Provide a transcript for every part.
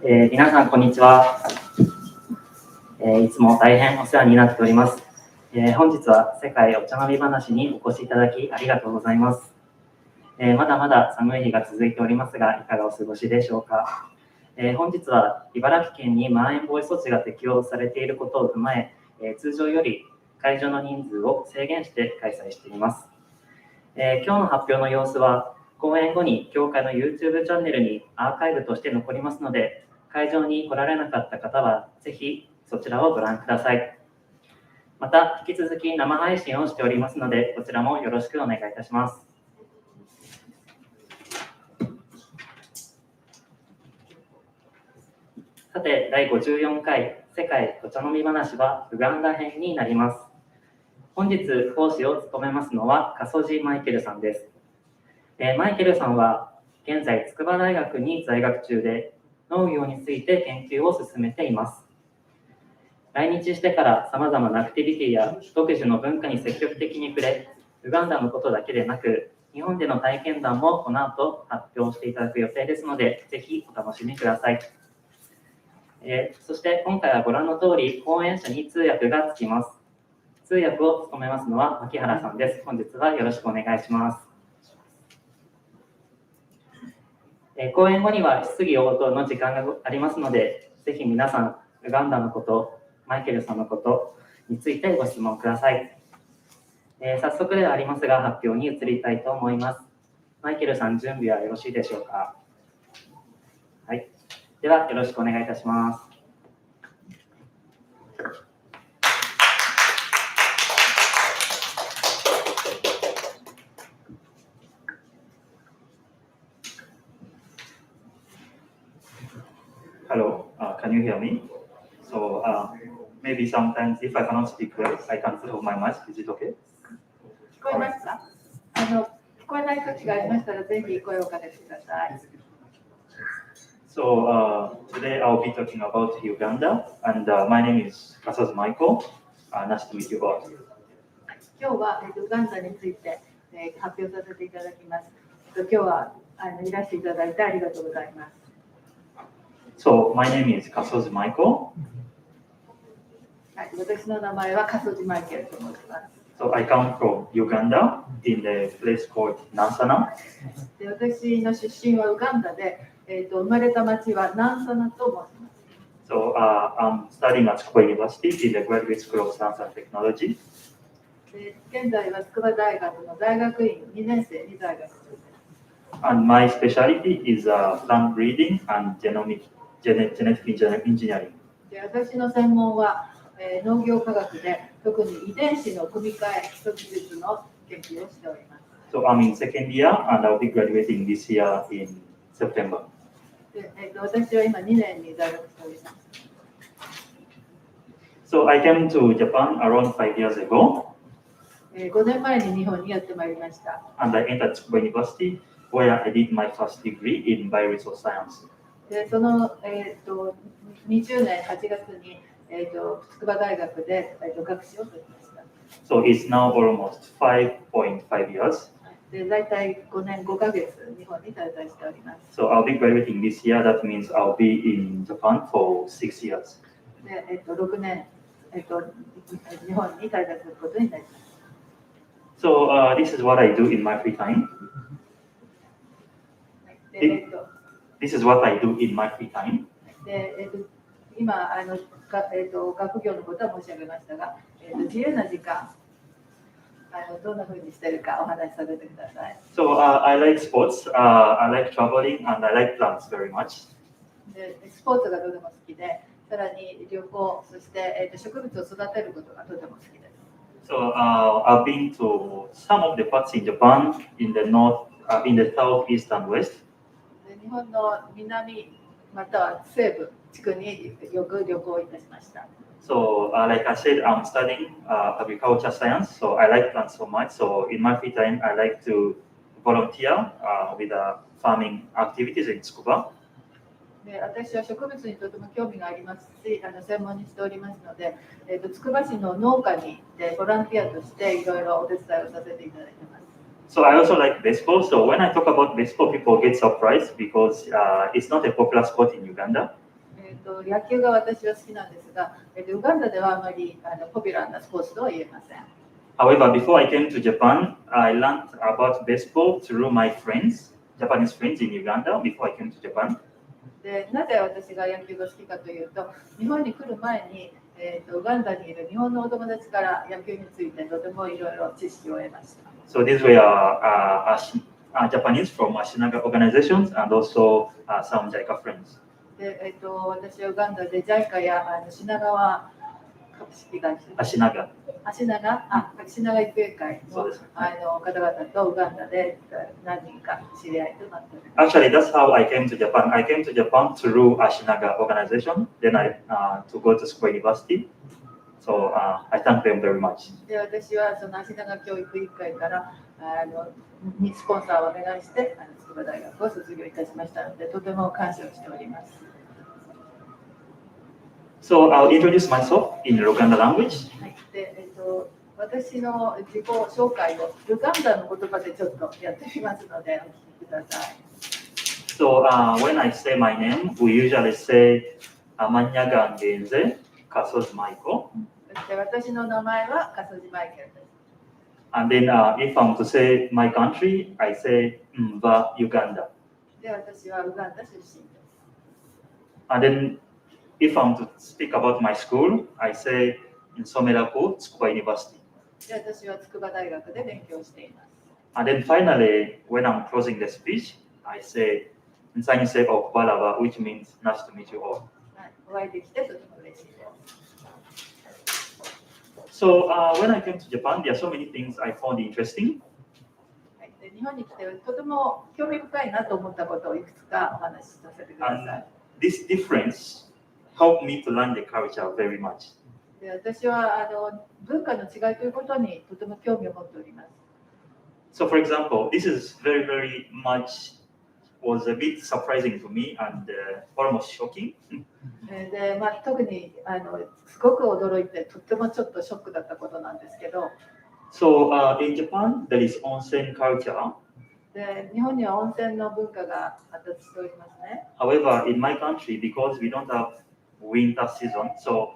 皆さんこんにちは。いつも大変お世話になっております。本日は世界お茶のみ話にお越しいただきありがとうございます。まだまだ寒い日が続いておりますが、いかがお過ごしでしょうか。本日は茨城県にまん延防止措置が適用されていることを踏まえ、通常より会場の人数を制限して開催しています。今日の発表の様子は講演後に協会の YouTube チャンネルにアーカイブとして残りますので、会場に来られなかった方はぜひそちらをご覧ください。また引き続き生配信をしておりますので、こちらもよろしくお願いいたします。さて、第54回世界お茶のみ話はウガンダ編になります。本日講師を務めますのは笠地マイケルさんです。マイケルさんは現在筑波大学に在学中で、農業について研究を進めています。来日してからさまざまなアクティビティや独自の文化に積極的に触れ、ウガンダのことだけでなく日本での体験談もこの後発表していただく予定ですので、ぜひお楽しみください。そして今回はご覧の通り講演者に通訳がつきます。通訳を務めますのは牧原さんです。本日はよろしくお願いします。講演後には質疑応答の時間がありますので、ぜひ皆さんウガンダのこと、マイケルさんのことについてご質問ください。早速ではありますが発表に移りたいと思います。マイケルさん、準備はよろしいでしょうか。はい、ではよろしくお願いいたします。Hello, can you hear me? So maybe sometimes if I cannot speak well, I can put on my mask. Is it okay? 聞こえますか？聞こえない時がありましたらぜひ声をかけてください。So today I'll be talking about Uganda, and my name is Kasaz Michael. Nice to meet you all. 今日はウガンダについて発表させていただきます。今日はいらしていただいてありがとうございます。So my name is Kasaz Michael. はい、私の名前は笠地マイケルと申します。So I come from Uganda in the place called Nansana. で、私の出身はウガンダで、生まれた町はナンサナと申します。So I'm studying at Tsukuba University in the Graduate School of Science and Technology. で、現在は筑波大学の大学院2年生に在学中です。And my specialty is plant breeding and genetic engineering. で、私の専門は農業科学で特に遺伝子の組み換え基礎技術の研究をしております。So I'm in second year and I'll be graduating this year in September. で、私は今2年に在学しております。So I came to Japan around 5 years ago. 5年前に日本にやってまいりました。And I entered Tsukuba University where I did my first degree in bioresource science. で、その、20年8月に筑波大学で学士を取りました。So it's now almost 5.5 years. で、大体5年5ヶ月日本に滞在しております。So I'll be graduating this year. That means I'll be in Japan for 6 years. で、6年、日本に滞在することになります。So this is what I do in my free time. This is what I do in my free time. で、今学業のことは申し上げましたが、自由な時間どんな風にしているかお話しさせてください。So I like sports, I like traveling, and I like plants very much. で、スポーツがとても好きで、さらに旅行、そして、植物を育てることがとても好きです。So I've been to some of the parts in Japan, in the north, in the south, east, and west. で、日本の南または西部地区によく旅行いたしました。So like I said, I'm studying agriculture science, so I like plants so much. So in my free time, I like to volunteer with farming activities in Tsukuba. で、私は植物にとても興味がありますし、専門にしておりますので、つくば市の農家に行ってボランティアとしていろいろお手伝いをさせていただいています。So I also like baseball. So when I talk about baseball, people get surprised because it's not a popular sport in Uganda. 野球が私は好きなんですが、ウガンダではあまりポピュラーなスポーツとは言えません。However, before I came to Japan, I learned about baseball through my friends, Japanese friends in Uganda. Before I came to Japan. でなぜ私が野球が好きかというと、日本に来る前に、ウガンダにいる日本のお友達から野球についてとてもいろいろ知識を得ました。So these were Japanese from Ashinaga organizations and also some JICA friends. で私はウガンダで JICA や品川株式会社足長育英会の方々とウガンダで何人か知り合いとなっております。Actually, that's how I came to Japan. I came to Japan through Ashinaga organization. Then I to go to Tsukuba University. So I thank them very much. で私はその足長教育委員会からにスポンサーをお願いして筑波大学を卒業いたしましたので、とても感謝をしております。So I'll introduce myself in Luganda language. はい、で私の自己紹介をルガンダの言葉でちょっとやってみますのでお聞きください。So when I say my name, we usually say Amanyaga Ngenze Kasoji Maiko. で私の名前はカソジマイケルです。And then if I'm to say my country, I say Mva Uganda. で私はウガンダ出身です。And then if I'm to speak about my school, I say in Someraku, Tsukuba University. で私は筑波大学で勉強しています。And then finally, when I'm closing the speech, I say Nsanyise Okubalaba, which means nice to meet you all. お会いできてとても嬉しいです。So when I came to Japan, there are so many things I found interesting. で日本に来てとても興味深いなと思ったことをいくつかお話しさせてください。And this difference helped me to learn the culture very much. で私は文化の違いということにとても興味を持っております。So for example, this is very, very much was a bit surprising to me and almost shocking. で特にすごく驚いてとてもちょっとショックだったことなんですけど。So in Japan, there is onsen culture. で日本には温泉の文化が発達しておりますね。However, in my country, because we don't have winter season, so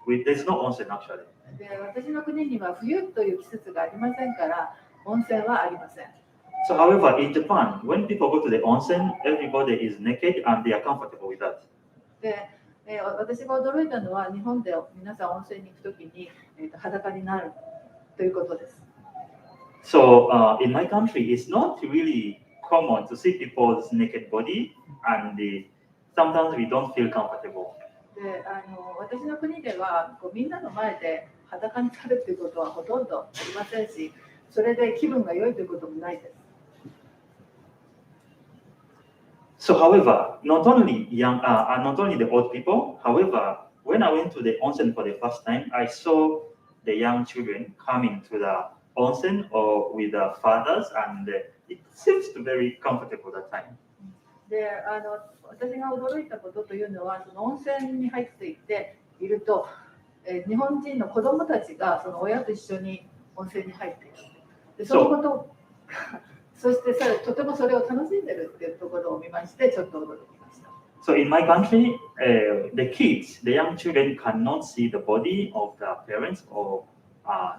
there's no onsen actually. で私の国には冬という季節がありませんから温泉はありません。So however, in Japan, when people go to the onsen, everybody is naked and they are comfortable with that. で私が驚いたのは日本で皆さん温泉に行くときに、裸になるということです。So in my country, it's not really common to see people's naked body and sometimes we don't feel comfortable. で私の国ではみんなの前で裸になるということはほとんどありませんし、それで気分が良いということもないです。So, however, not only the old people, however, when I went to the onsen for the first time, I saw the young children coming to the onsen or with their fathers, and it seems to be very comfortable that time. で私が驚いたことというのは、その温泉に入っていっていると、日本人の子どもたちがその親と一緒に温泉に入っている。でそのことそしてとてもそれを楽しんでるっていうところを見まして、ちょっと驚きました。So in my country, the kids, the young children cannot see the body of the parents or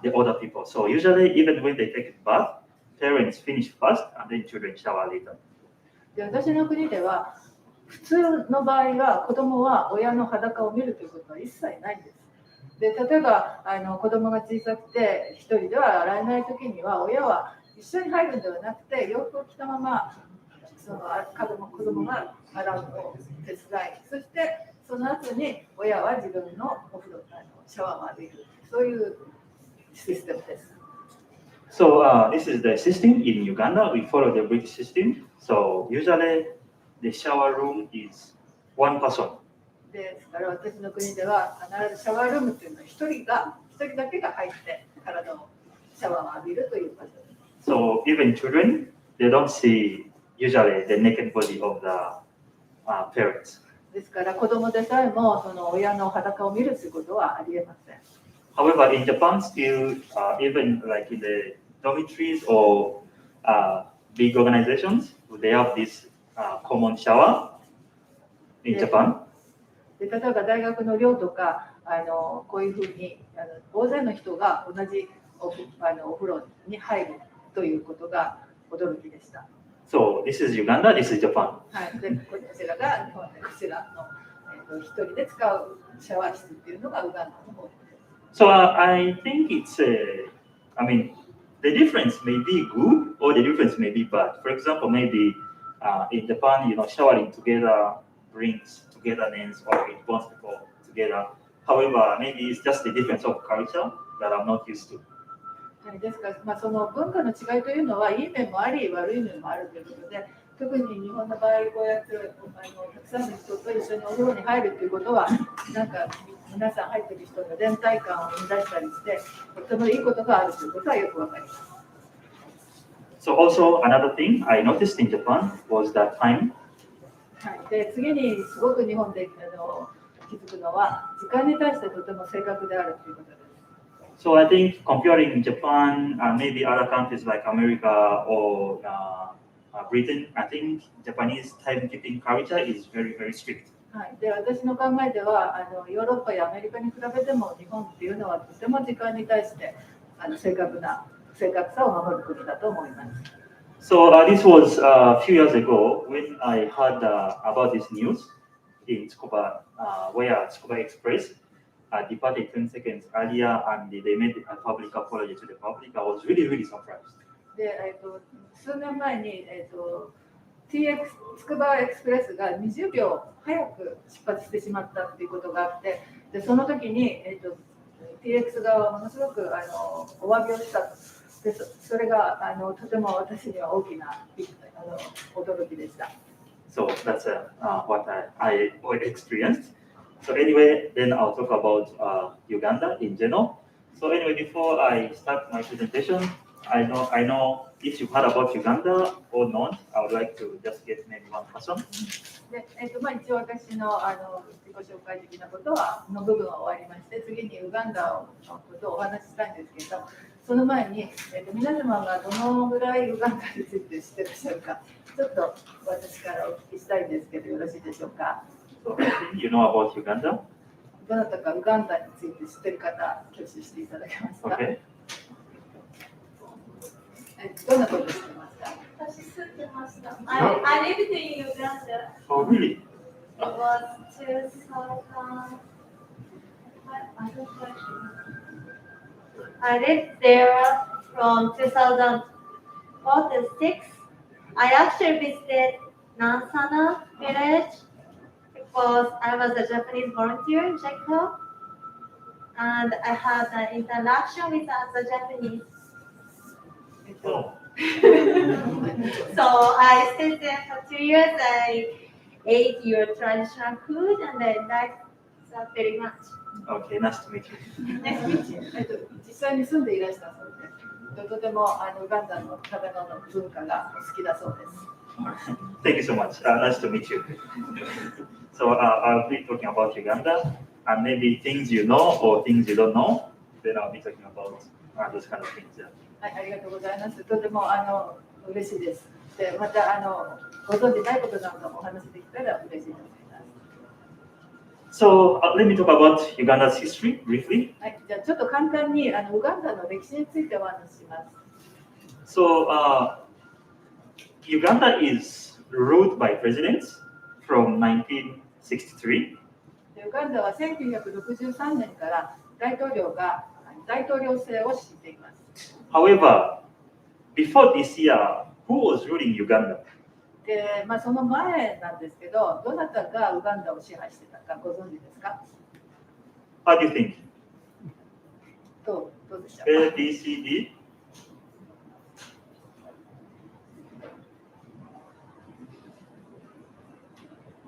the older people. So usually, even when they take a bath, parents finish first and then children shower later. で私の国では普通の場合は子供は親の裸を見るということは一切ないんです。で例えば子供が小さくて一人では洗えないときには親は一緒に入るんではなくて洋服を着たままその子供が洗うのを手伝い、そしてその後に親は自分のお風呂シャワーを浴びる、そういうシステムです。So this is the system in Uganda. We follow the British system. So usually the shower room is one person. ですから私の国では必ずシャワールームというのは一人だけが入って体をシャワーを浴びるという場所です。So even children, they don't see usually the naked body of the parents. ですから子供でさえもその親の裸を見るということはありえません。However, in Japan, still even like in the dormitories or big organizations, they have this common shower in Japan. で例えば大学の寮とかこういうふうに大勢の人が同じお風呂に入るということが驚きでした。So this is Uganda, this is Japan. はい、でこちらが日本でこちらの、一人で使うシャワー室っていうのがウガンダの方です。So I think it's I mean, the difference may be good or the difference may be bad. For example, maybe in Japan, showering together brings togetherness or it bonds people together. However, maybe it's just the difference of culture that I'm not used to. ですから、その文化の違いというのはいい面もあり悪い面もあるということで、特に日本の場合こうやってたくさんの人と一緒にお風呂に入るということはなんか皆さん入っている人の連帯感を生み出したりしてとてもいいことがあるということはよくわかります。So also another thing I noticed in Japan was that time. はい、で次にすごく日本で気づくのは時間に対してとても正確であるということです。So I think comparing Japan and maybe other countries like America or Britain, I think Japanese timekeeping culture is very, very strict. はい、で私の考えではヨーロッパやアメリカに比べても日本っていうのはとても時間に対して正確さを守る国だと思います。So this was a few years ago when I heard about this news in Tsukuba, where Tsukuba Express departed 10 seconds earlier and they made a public apology to the public. I was really, really surprised. で数年前に、つくばエクスプレスが20秒早く出発してしまったということがあって、でその時に、TX 側はものすごくお詫びをしたでそれがとても私には大きな驚きでした。So that's what I experienced. So anyway, then I'll talk about Uganda in general. So anyway, before I start my presentation, I know if you've heard about Uganda or not, I would like to just get maybe one person. で一応私の自己紹介的なことの部分は終わりまして、次にウガンダのことをお話ししたいんですけど、その前に、皆様がどのぐらいウガンダについて知ってらっしゃるか、ちょっと私からお聞きしたいんですけど、よろしいでしょうか。So you know about Uganda? どなたかウガンダについて知ってる方、挙手していただけますか。Okay. どんなこと知ってますか。私知ってました。I lived in Uganda. Oh really? It was 2000. I lived there from 2004 to 6. I actually visited Nansana village because I was a Japanese volunteer in Jakarta, and I had an interaction with other Japanese. Oh. So I stayed there for 2 years. I ate your traditional food, and I liked that very much. Okay, nice to meet you. Nice to meet you. 実際に住んでいらしたそうで、とてもウガンダの食べ物の文化が好きだそうです。Thank you so much. Nice to meet you. So I'll be talking about Uganda and maybe things you know or things you don't know. Then I'll be talking about those kind of things. Yeah. はい、ありがとうございます。とても嬉しいです。で、またご存じないことなんかもお話できたら嬉しいと思います。So let me talk about Uganda's history briefly. はい、じゃあちょっと簡単にウガンダの歴史についてお話しします。So Uganda is ruled by presidents from 1963. ウガンダは1963年から大統領制を敷いています。However, before this year, who was ruling Uganda? で、その前なんですけど、どなたがウガンダを支配してたかご存知ですか。How do you think? どうでしょう。 A, B, C, D?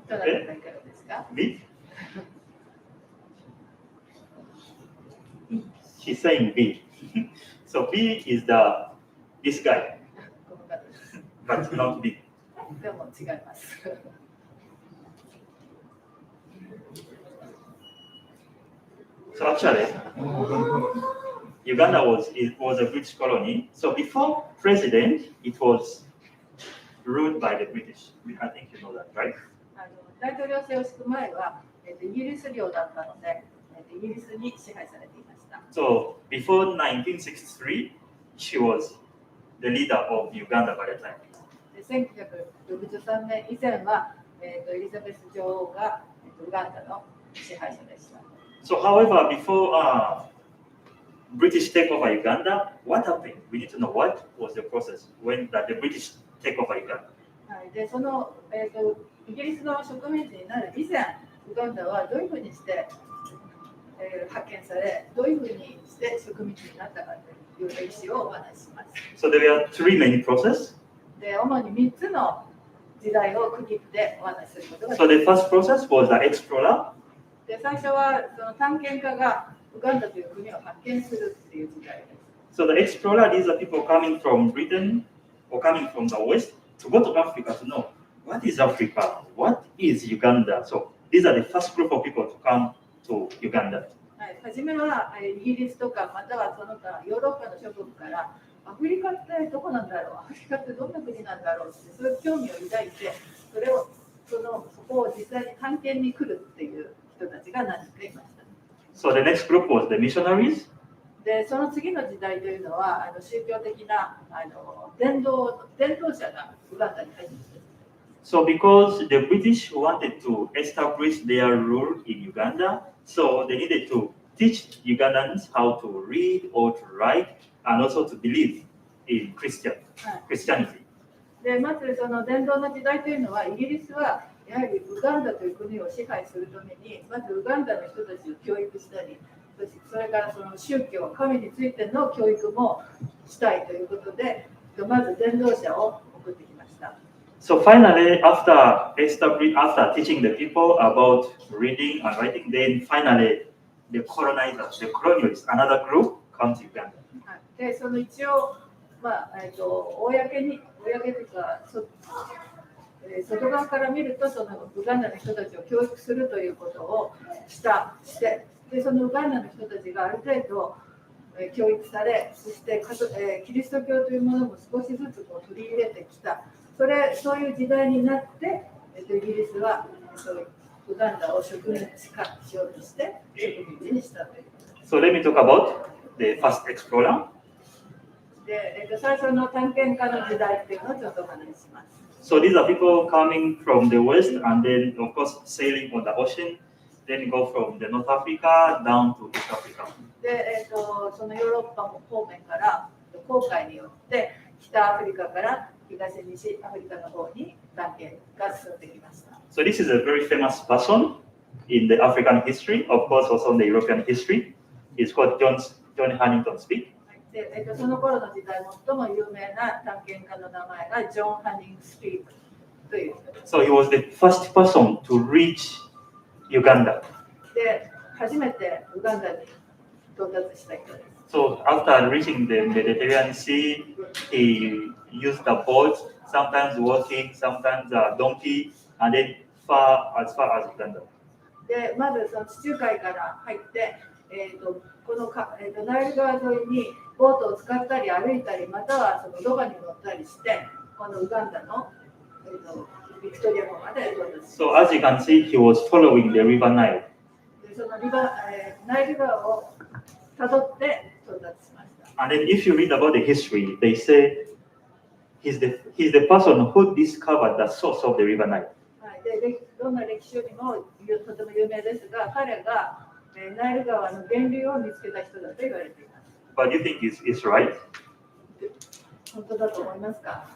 どなたからですか。B? She's saying B. So B is this guy, この方です。 but not B. でも違います。So actually, Uganda was a British colony. So before president, it was ruled by the British. I think you know that, right? 大統領制を敷く前は、イギリス領だったので、イギリスに支配されていました。So before 1963, she was the leader of Uganda by the time. 1963年以前は、エリザベス女王がウガンダの支配者でした。So, however, before British take over Uganda, what happened? We need to know what was the process when the British take over Uganda. はい、でその、イギリスの植民地になる以前、ウガンダはどういうふうにして、派遣され、どういうふうにして植民地になったかという歴史をお話しします。So there were three main processes. で主に3つの時代を区切ってお話しすることができ So ます。 the first process was the explorer. で最初はその探検家がウガンダという国を発見するっていう時代です。So the explorer, these are people coming from Britain or coming from the West to go to Africa to know what is Africa, what is Uganda. So these are the first group of people to come to Uganda. はい、初めはイギリスとかまたはその他ヨーロッパの諸国からアフリカってどこなんだろう、アフリカってどんな国なんだろうって、そういう興味を抱いて、そこを実際に探検に来るっていう人たちが何人かいました。So the next group was the missionaries. で、その次の時代というのは宗教的な伝道者がウガンダに入ってきて。So because the British wanted to establish their rule in Uganda, so they needed to teach Ugandans how to read or to write and also to believe in Christianity. でまずその伝道の時代というのは、イギリスはやはりウガンダという国を支配するために、まずウガンダの人たちを教育したり、それからその宗教、神についての教育もしたいということで、まず伝道者を送ってきました。So finally, after teaching the people about reading and writing, then finally the colonizers, the colonialists, another group come to Uganda. でその一応、公というか、外側から見ると、そのウガンダの人たちを教育するということをしてで、そのウガンダの人たちがある程度教育され、そしてキリスト教というものも少しずつ取り入れてきた、そういう時代になって、イギリスはウガンダを植民地化しようとして植民地にしたという。So let me talk about the first explorer. で最初の探検家の時代っていうのをちょっとお話しします。So these are people coming from the West and then, of course, sailing on the ocean, then go from the North Africa down to East Africa. でそのヨーロッパ方面から航海によって北アフリカから東西アフリカの方に探検が進んできました。So this is a very famous person in the African history, of course, also in the European history. It's called John Huntington Speke. でその頃の時代最も有名な探検家の名前がジョン・ハニング・スピークという人です。So he was the first person to reach Uganda. で初めてウガンダに到達した人です。So after reaching the Mediterranean Sea, he used a boat, sometimes walking, sometimes a donkey, and then as far as Uganda. でまずその地中海から入って、このナイル川沿いにボートを使ったり歩いたり、またはそのロバに乗ったりして、このウガンダの、ビクトリア湖まで到達しました。So as you can see, he was following the river Nile. でそのナイル川をたどって到達しました。And then if you read about the history, they say he's the person who discovered the source of the river Nile. でどんな歴史書にもとても有名ですが、彼がナイル川の源流を見つけた人だと言われています。But you think it's right? 本当だと思いますか？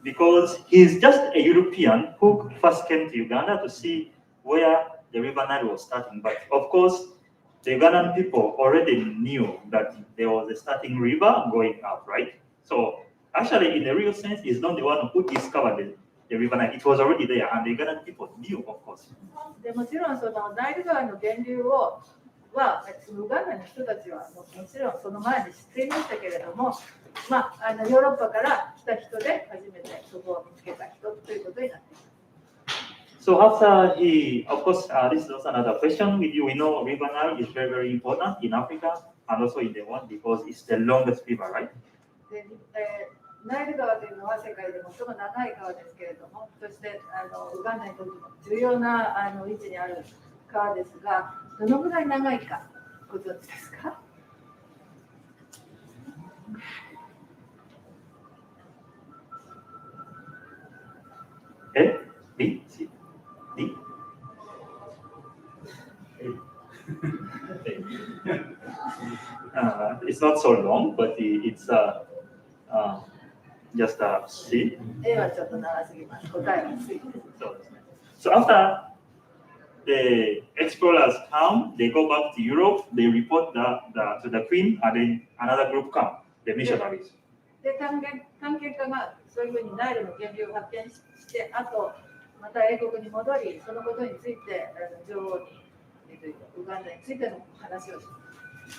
Because he's just a European who first came to Uganda to see where the river Nile was starting. But of course, the Ugandan people already knew that there was a starting river going up, right? So actually, in the real sense, he's not the one who discovered the river Nile. It was already there, and the Ugandan people knew, of course. でもちろんそのナイル川の源流そのウガンダの人たちはもちろんその前に知っていましたけれども、ヨーロッパから来た人で初めてそこを見つけた人ということになっています。So after of course, this is also another question with you. We know River Nile is very, very important in Africa and also in the world because it's the longest river, right? でナイル川というのは世界で最も長い川ですけれども、そしてウガンダにとっても重要な位置にある川ですが、どのぐらい長いかご存知ですか？D? It's not so long, but it's just a C. A はちょっと長すぎます。答えは C です。So after the explorers come, they go back to Europe, they report to the Queen, and then another group come, the missionaries. で、探検家がそういうふうにナイルの源流を発見して、あとまた英国に戻り、そのことについて女王に、ウガンダについての話をし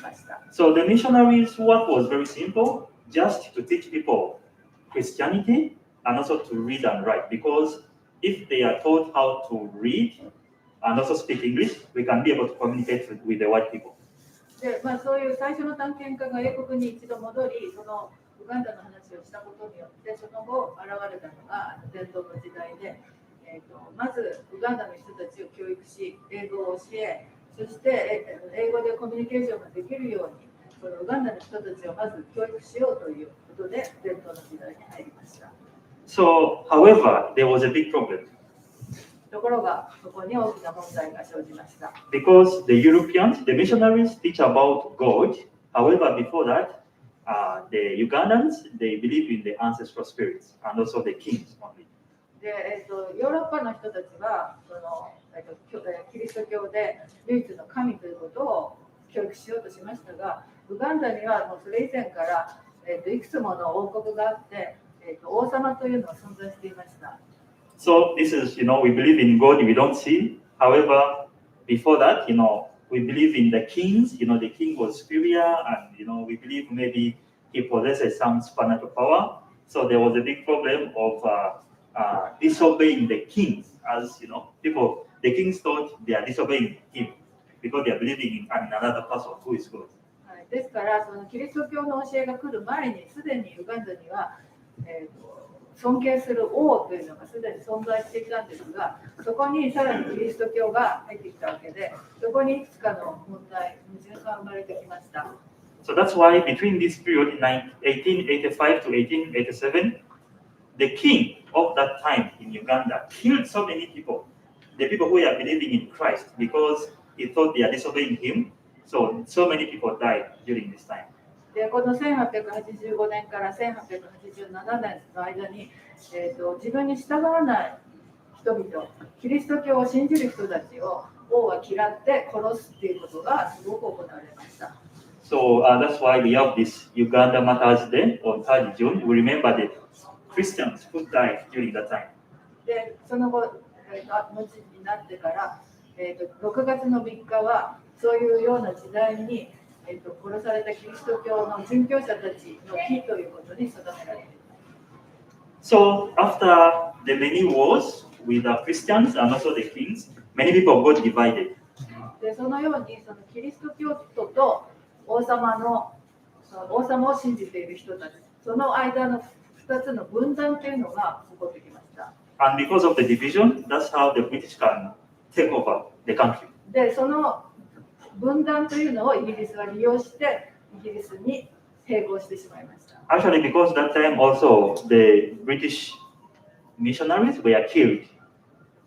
ました。So the missionaries' work was very simple, just to teach people Christianity and also to read and write. Because if they are taught how to read and also speak English, we can be able to communicate with the white people. で、そういう最初の探検家が英国に一度戻り、そのウガンダの話をしたことによって、その後現れたのが伝統の時代で、まずウガンダの人たちを教育し、英語を教え、そして英語でコミュニケーションができるように、そのウガンダの人たちをまず教育しようということで伝統の時代に入りました。So, however, there was a big problem. ところが、そこに大きな問題が生じました。Because the Europeans, the missionaries teach about God. However, before that, the Ugandans, they believe in the ancestral spirits and also the kings only. で、ヨーロッパの人たちはその、キリスト教で唯一の神ということを教育しようとしましたが、ウガンダにはもうそれ以前から、いくつもの王国があって、王様というのが存在していました。So this is, we believe in God, we don't see. However, before that, we believe in the kings. The king was superior, and we believe maybe he possesses some supernatural power. So there was a big problem of disobeying the kings, as people. The kings thought they are disobeying him because they are believing in another person who is good. ですから、そのキリスト教の教えが来る前に、すでにウガンダには、尊敬する王というのがすでに存在していたんですが、そこにさらにキリスト教が入ってきたわけで、そこにいくつかの問題、矛盾が生まれてきました。So that's why between this period, 1885 to 1887, the king of that time in Uganda killed so many people, the people who are believing in Christ, because he thought they are disobeying him. So many people died during this time. でこの1885年から1887年の間に、自分に従わない人々、キリスト教を信じる人たちを王は嫌って殺すっていうことがすごく行われました。So that's why we have this Uganda Martyrs Day on 3rd June. We remember the Christians who died during that time. でその後、後になってから、6月の3日はそういうような時代に、殺されたキリスト教の殉教者たちの日ということに定められています。So after the many wars with the Christians and also the kings, many people got divided. でそのようにそのキリスト教徒と王様を信じている人たち、その間の2つの分断というのが起こってきました。And because of the division, that's how the British can take over the country. でその分断というのをイギリスは利用してイギリスに併合してしまいました。Actually, because that time also the British missionaries were killed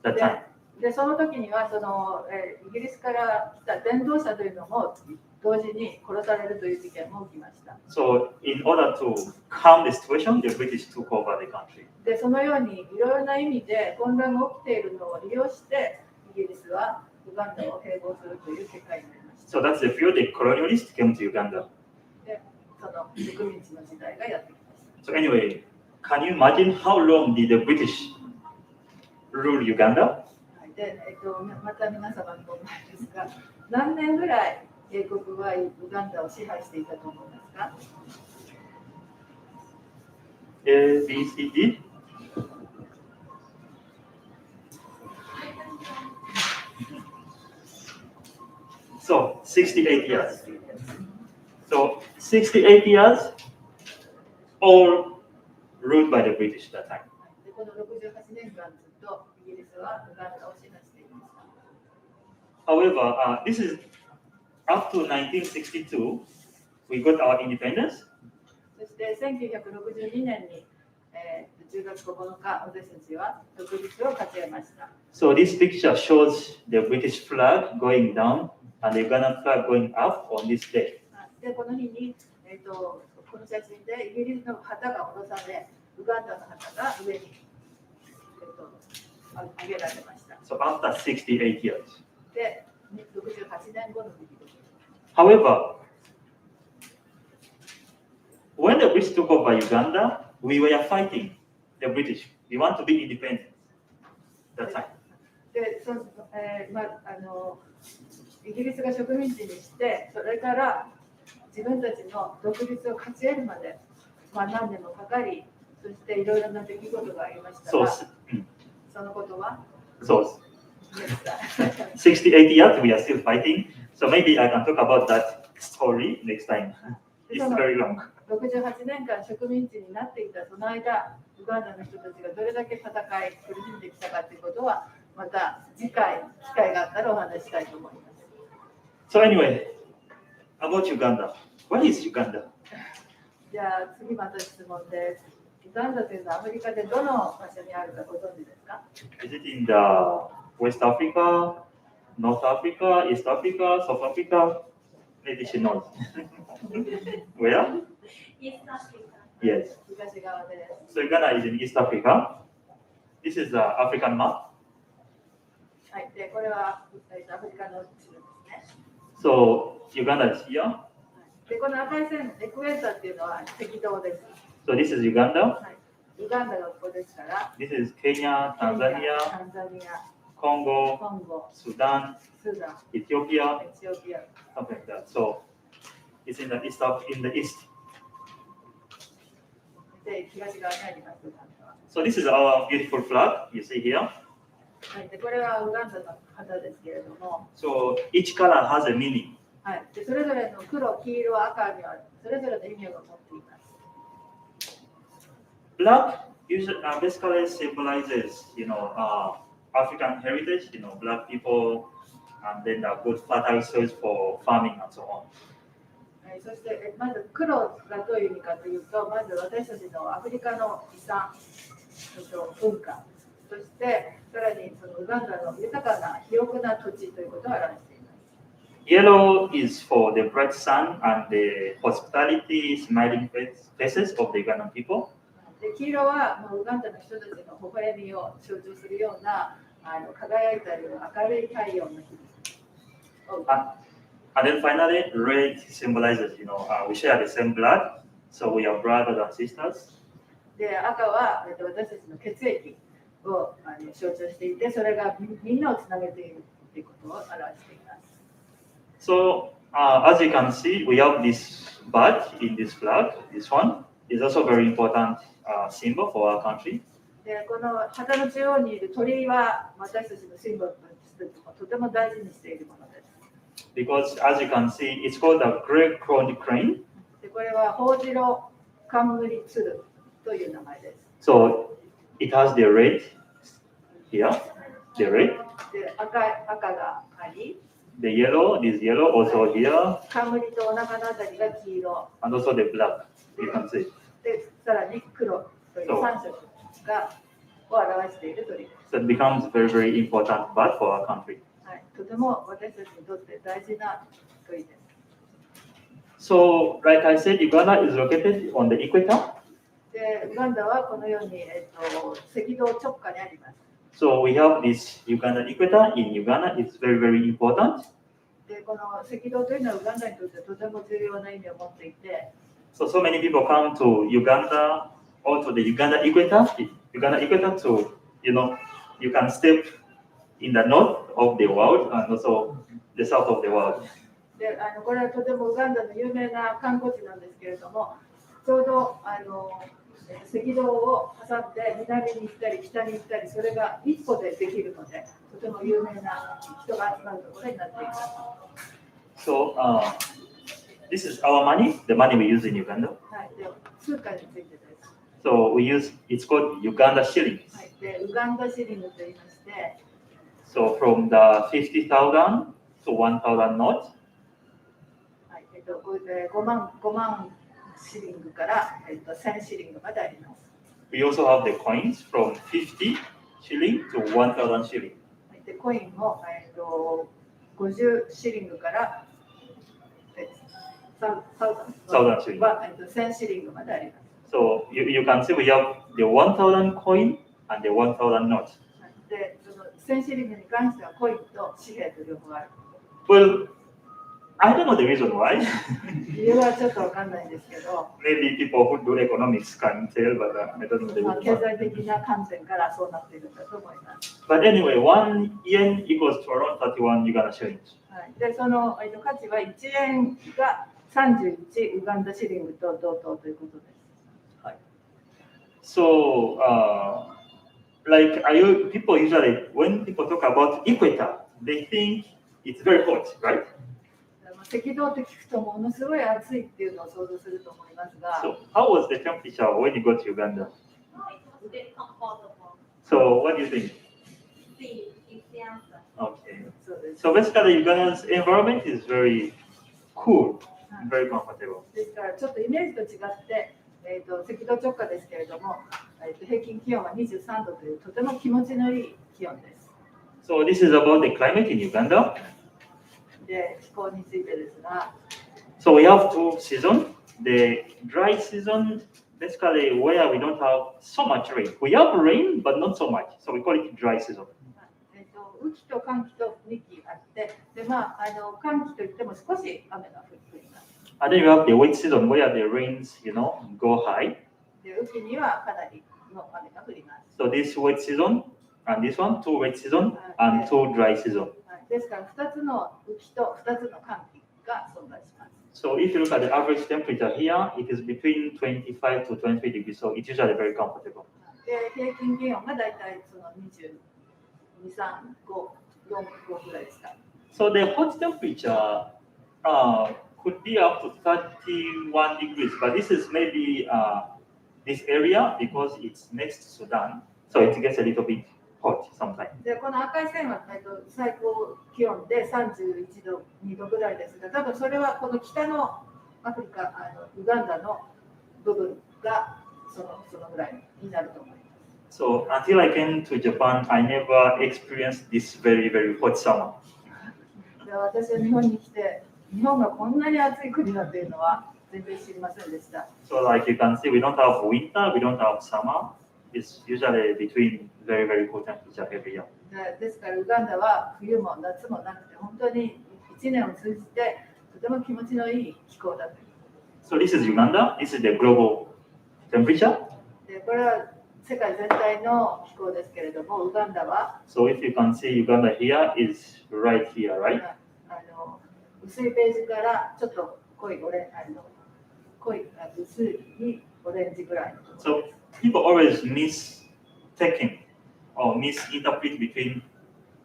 that time. でその時にはその、イギリスから来た伝道者というのも同時に殺されるという事件も起きました。So, in order to calm the situation, the British took over the country. でそのようにいろいろな意味で混乱が起きているのを利用してイギリスはウガンダを併合するという結果になりました。So that's the period the colonialists came to Uganda. でその植民地の時代がやってきました。So anyway, can you imagine how long did the British rule Uganda? でまた皆様の問題ですが、何年ぐらい英国はウガンダを支配していたと思いますか？ A, B, C, D. So 68 years. So 68 years, or ruled by the British that time. でこの68年間ずっとイギリスはウガンダを支配していました。However, this is up to 1962, we got our independence. そして1962年に、10月9日、私たちは独立を勝ち得ました。So this picture shows the British flag going down and the Ugandan flag going up on this day. でこの日に、この写真でイギリスの旗が下ろされ、ウガンダの旗が上に、上げられました。So after 68 years. で、68年後の出来事。However, when the British took over Uganda, we were fighting the British. We want to be independent. That time. でイギリスが植民地にして、それから自分たちの独立を勝ち得るまで、何年もかかり、そしていろいろな出来事がありましたが、そのことは So 68 years, we are still fighting. So maybe I can talk about that story next time. It's very long. 68年間植民地になっていたその間、ウガンダの人たちがどれだけ戦い、苦しんできたかということは、また次回、機会があったらお話ししたいと思います。So anyway, about Uganda. What is Uganda? じゃあ次また質問です。ウガンダというのはアフリカでどの場所にあるかご存知ですか？ Is it in the West Africa, North Africa, East Africa, South Africa? Maybe she knows. Where? East Africa. Yes. 東側です。 So Uganda is in East Africa. This is the African map. はい、でこれはアフリカの地図ですね。So Uganda is here. でこの赤い線、エクエーターっていうのは赤道です。So this is Uganda. はい、ウガンダがここですから、This is Kenya, タン Tanzania, ザニア、 Congo, コンゴ、 Sudan, スーダン、 Ethiopia, エチオピア。 something like that. So it's in the east. で東側にあります。 So this is our beautiful flag. You see here. はい、でこれはウガンダの旗ですけれども、 So each color has a meaning. はい、でそれぞれの黒、黄色、赤にはそれぞれの意味を持っています。 Black basically symbolizes, African heritage. Black people, and then the good fertile soils for farming and so on. はい、そしてまず黒がどういう意味かというと、まず私たちのアフリカの遺産、文化、そしてさらにそのウガンダの豊かな肥沃な土地ということを表しています。 Yellow is for the bright sun and the hospitality, smiling faces of the Ugandan people. で黄色はもうウガンダの人たちの微笑みを象徴するような輝いたような明るい太陽の日々。 And then finally, red symbolizes, we share the same blood, so we are brothers and sisters. で赤は私たちの血液を象徴していて、それがみんなをつなげているということを表しています。 So, as you can see, we have this badge in this flag. This one is also very important symbol for our country. でこの旗の中央にいる鳥は私たちのシンボルとしてとても大事にしているものです。 Because as you can see, it's called a great crowned crane. でこれはホウジロカンムリツルという名前です。 So it has the red here, the red, で赤があり、 the yellow, this yellow also here, カンムリとお腹のあたりが黄色、 and also the black. You can see. でさらに黒という3色を表している鳥です。 So it becomes very, very important part for our country. はい、とても私たちにとって大事な鳥です。 So, like I said, Uganda is located on the equator. でウガンダはこのように、赤道直下にあります。 So we have this Uganda equator in Uganda. It's very, very important. でこの赤道というのはウガンダにとってとても重要な意味を持っていて、 So many people come to Uganda or to the Uganda equator. So, you can step in the north of the world and also the south of the world. でこれはとてもウガンダの有名な観光地なんですけれども、ちょうど赤道を挟んで南に行ったり北に行ったり、それが一歩でできるので、とても有名な人が集まるところになっています。 So, this is our money, the money we use in Uganda. はい、で通貨についてです。So we use, it's called Uganda shillings. はい、でウガンダシリングと言いまして、So from the 50,000 to 1,000 notes, はい、5万シリングから、1000シリングまであります。we also have the coins from 50 shilling to 1,000 shilling. でコインも、50シリングから1000シリング。1000シリングまであります。So you can see we have the 1,000 coin and the 1,000 notes. で、その1000シリングに関してはコインと紙幣と両方ある。Well, I don't know the reason why. 理由はちょっとわかんないんですけど、Maybe people who do economics can tell, but I don't know the 経 reason. 済的な観点からそうなっているんだと思います。But anyway, 1 yen equals to around 31 Uganda shillings. はい、で、その価値は1円が31ウガンダシリングと同等ということです。So, like people usually, when people talk about equator, they think it's very hot, right? 赤道って聞くとものすごい暑いっていうのを想像すると思いますが、 So, how was the temperature when you go to Uganda? It's a bit comfortable. So, what do you think? C is the answer. Okay. そうです。 So, basically, Uganda's environment is very cool, very comfortable. ですからちょっとイメージと違って、赤道直下ですけれども、平均気温は23度というとても気持ちのいい気温です。 So, this is about the climate in Uganda. で、気候についてですが、 So, we have two seasons. The dry season, basically, where we don't have so much rain. We have rain, but not so much. So, we call it dry season. 雨季と乾季と2季あって、で乾季といっても少し雨が降ります。 And then you have the wet season where the rains, go high. で、雨季にはかなりの雨が降ります。 So this wet season and this one, 2 wet season and 2 dry season. ですから2つの雨季と2つの乾季が存在します。 So if you look at the average temperature here, it is between 25 to 23 degrees. So it's usually very comfortable. で、平均気温がだいたいその22、3、5、4ぐらいですか。 So the hot temperature could be up to 31 degrees, but this is maybe this area because it's next to Sudan, so it gets a little bit hot sometimes. で、この赤い線は、最高気温で31度、2度ぐらいですが、多分それはこの北のアフリカ、ウガンダの部分がそのぐらいになると思います。 So until I came to Japan, I never experienced this very, very hot summer. で、私は日本に来て、日本がこんなに暑い国だというのは全然知りませんでした。 So like you can see, we don't have winter, we don't have summer. It's usually between very, very cold temperature every year. ですからウガンダは冬も夏もなくて本当に1年を通じてとても気持ちのいい気候だという。 So this is Uganda. This is the global temperature. で、これは世界全体の気候ですけれども、ウガンダは So if you can see Uganda here is right here, right? 薄いベージュからちょっと濃い薄いオレンジぐらいのところ So people always mistaken or misinterpret between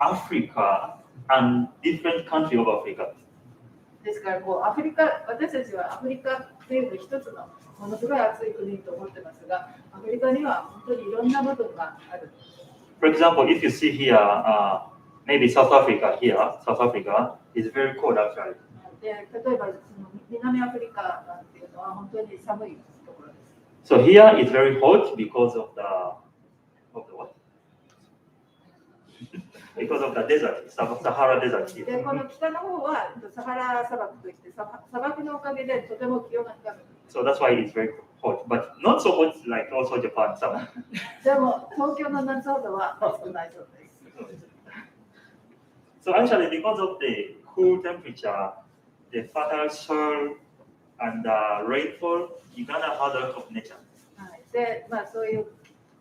Africa and different countries of Africa. ですから私たちはアフリカっていう一つのものすごい暑い国と思ってますが、アフリカには本当にいろんな部分がある。 For example, if you see here, maybe South Africa is very cold actually. で、例えばその南アフリカなんていうのは本当に寒いところです。 So here is very hot because of the what? Because of the desert, Sahara desert. で、この北の方はサハラ砂漠といって砂漠のおかげでとても気温が高く。 So that's why it's very hot, but not so hot like also Japan summer. でも東京の夏ほどは暑くないそうです。 So actually, because of the cool temperature, the fertile soil and the rainfall, Uganda has a lot of nature. はい、で、そういう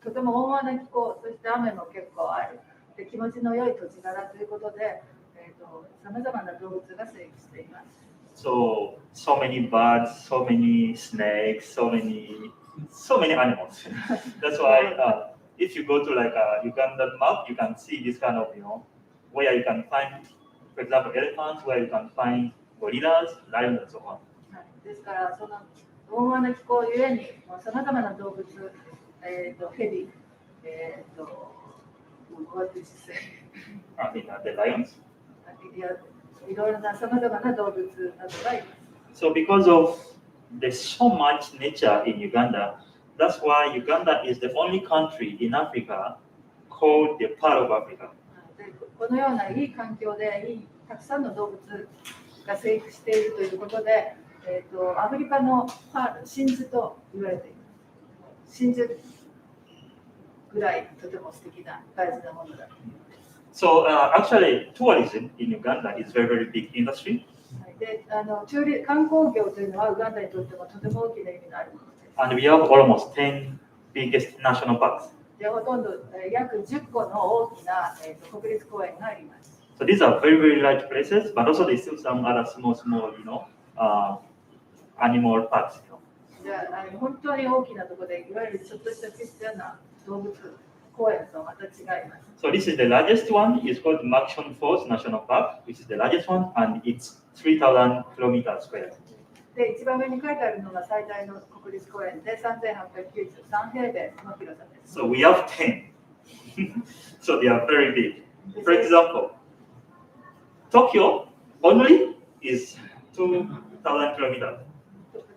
とても温和な気候、そして雨も結構ある。で、気持ちの良い土地柄ということで、さまざまな動物が生育しています。 So many birds, so many snakes, so many animals. That's why if you go to like a Ugandan map, you can see this kind of, where you can find, for example, elephants, where you can find gorillas, lions, and so on. はい、ですからその温和な気候ゆえに、さまざまな動物、ヘビ、what did you say? The lions. いろいろなさまざまな動物などがいます。So because of there's so much nature in Uganda, that's why Uganda is the only country in Africa called the Pearl of Africa. でこのようないい環境でたくさんの動物が生育しているということで、アフリカの真珠と言われています。真珠ぐらいとても素敵な大事なものだ。So actually, tourism in Uganda is very, very big industry. で観光業というのはウガンダにとってもとても大きな意味があるものです。And we have almost 10 biggest national parks. でほとんど約10個の大きな、国立公園があります。So these are very, very large places, but also there's still some other small, animal parks. で本当に大きなところで、いわゆるちょっとした小さな動物公園とまた違います。So this is the largest one. It's called Makshon Falls National Park, which is the largest one, and it's 3,000 kilometers square. で、一番上に書いてあるのが最大の国立公園で3893平米の広さです。So we have 10. So they are very big. For example, Tokyo only is 2,000 kilometers.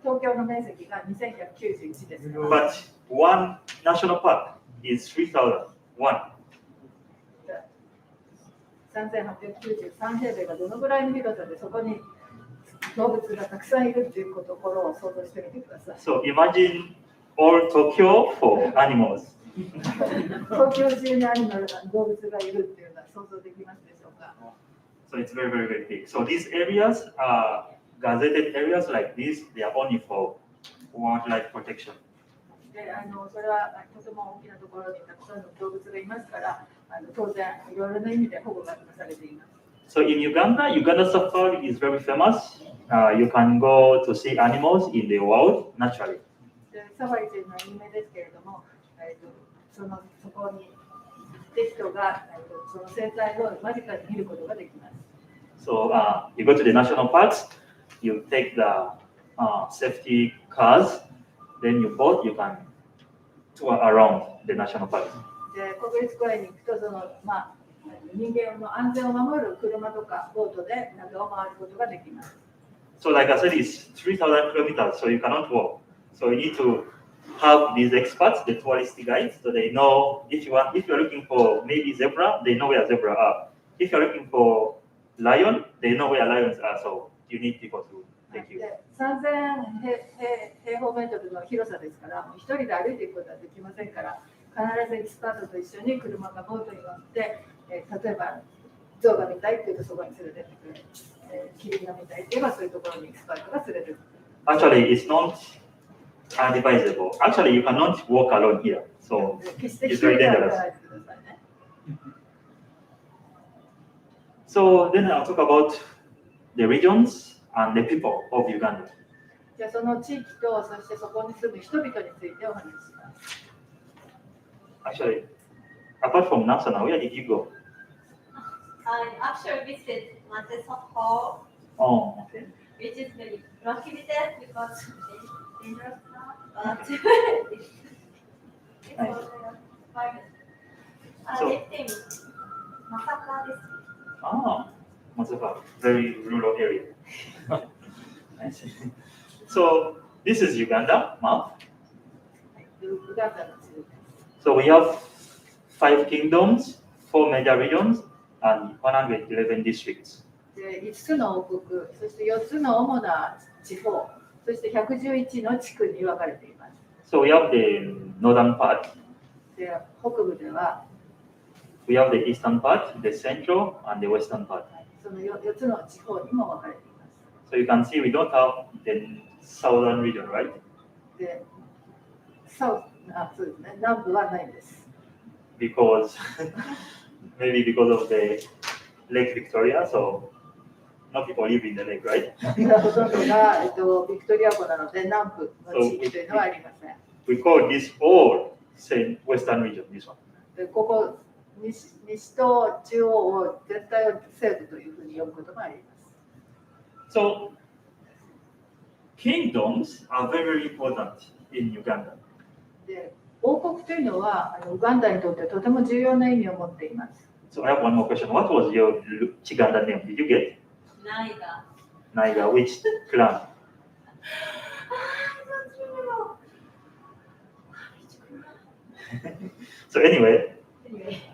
東京の面積が2191です。But one national park is 3,000. One. 3893平米がどのぐらいの広さで、そこに動物がたくさんいるというところを想像してみてください。So imagine all Tokyo for animals. 東京中に動物がいるっていうのは想像できますでしょうか。So it's very, very, very big. So these areas are gazetted areas like this. They are only for wildlife protection. でそれはとても大きなところにたくさんの動物がいますから、当然いろいろな意味で保護がなされています。So in Uganda, Uganda safari is very famous. You can go to see animals in the wild naturally. でサファリというのは有名ですけれども、そこに行って人がその生態を間近に見ることができます。So you go to the national parks, you take the safety cars, then you boat, you can tour around the national parks. で国立公園に行くと人間の安全を守る車とかボートで中を回ることができます。So like I said, it's 3,000 kilometers, so you cannot walk. So you need to have these experts, the tourist guides, so they know if you're looking for maybe zebra, they know where zebra are. If you're looking for lion, they know where lions are. So you need people to take you. 3000平方メートルの広さですから、一人で歩いていくことはできませんから、必ずエキスパートと一緒に車がボートに乗って、例えば象が見たいっていうとそこに連れてってくれる。キリンが見たいって言えばそういうところにエキスパートが連れてくる。Actually, it's not advisable. Actually, you cannot walk alone here. So 決して一 it's 人 very で歩か dangerous. ないでくださいね。So then I'll talk about the regions and the people of Uganda. じゃあその地域とそしてそこに住む人々についてお話しします。Actually, apart from Nansana, where did you go? I actually visited Matesoko, Oh, okay. which is very prohibited because it's dangerous now. But it's Nice. private. I So- lived in Masaka district. Ah, Masaka, very rural area. I see. So this is Uganda map. ウガンダの地図。 So we have 5 kingdoms, 4 major regions, and 111 districts. で5つの王国、そして4つの主な地方、そして111の地区に分かれています。 So we have the northern part, で北部では we have the eastern part, the central, and the western part. その 4つの地方にも分かれています。 So you can see we don't have the southern region, right? で、そうですね、南部はないんです。Because maybe because of the Lake Victoria, so no people live in the lake, right? ほとんどが、ビクトリア湖なので南部の地域というのはありません。 We call this all say western region, this one. でここ西と中央を全体を西部というふうに呼ぶこともあります。 So kingdoms are very important in Uganda. で、王国というのはウガンダにとってとても重要な意味を持っています。So I have one more question. What was your Chiganda name? Did you get? Naiga. Naiga, which clan? So anyway,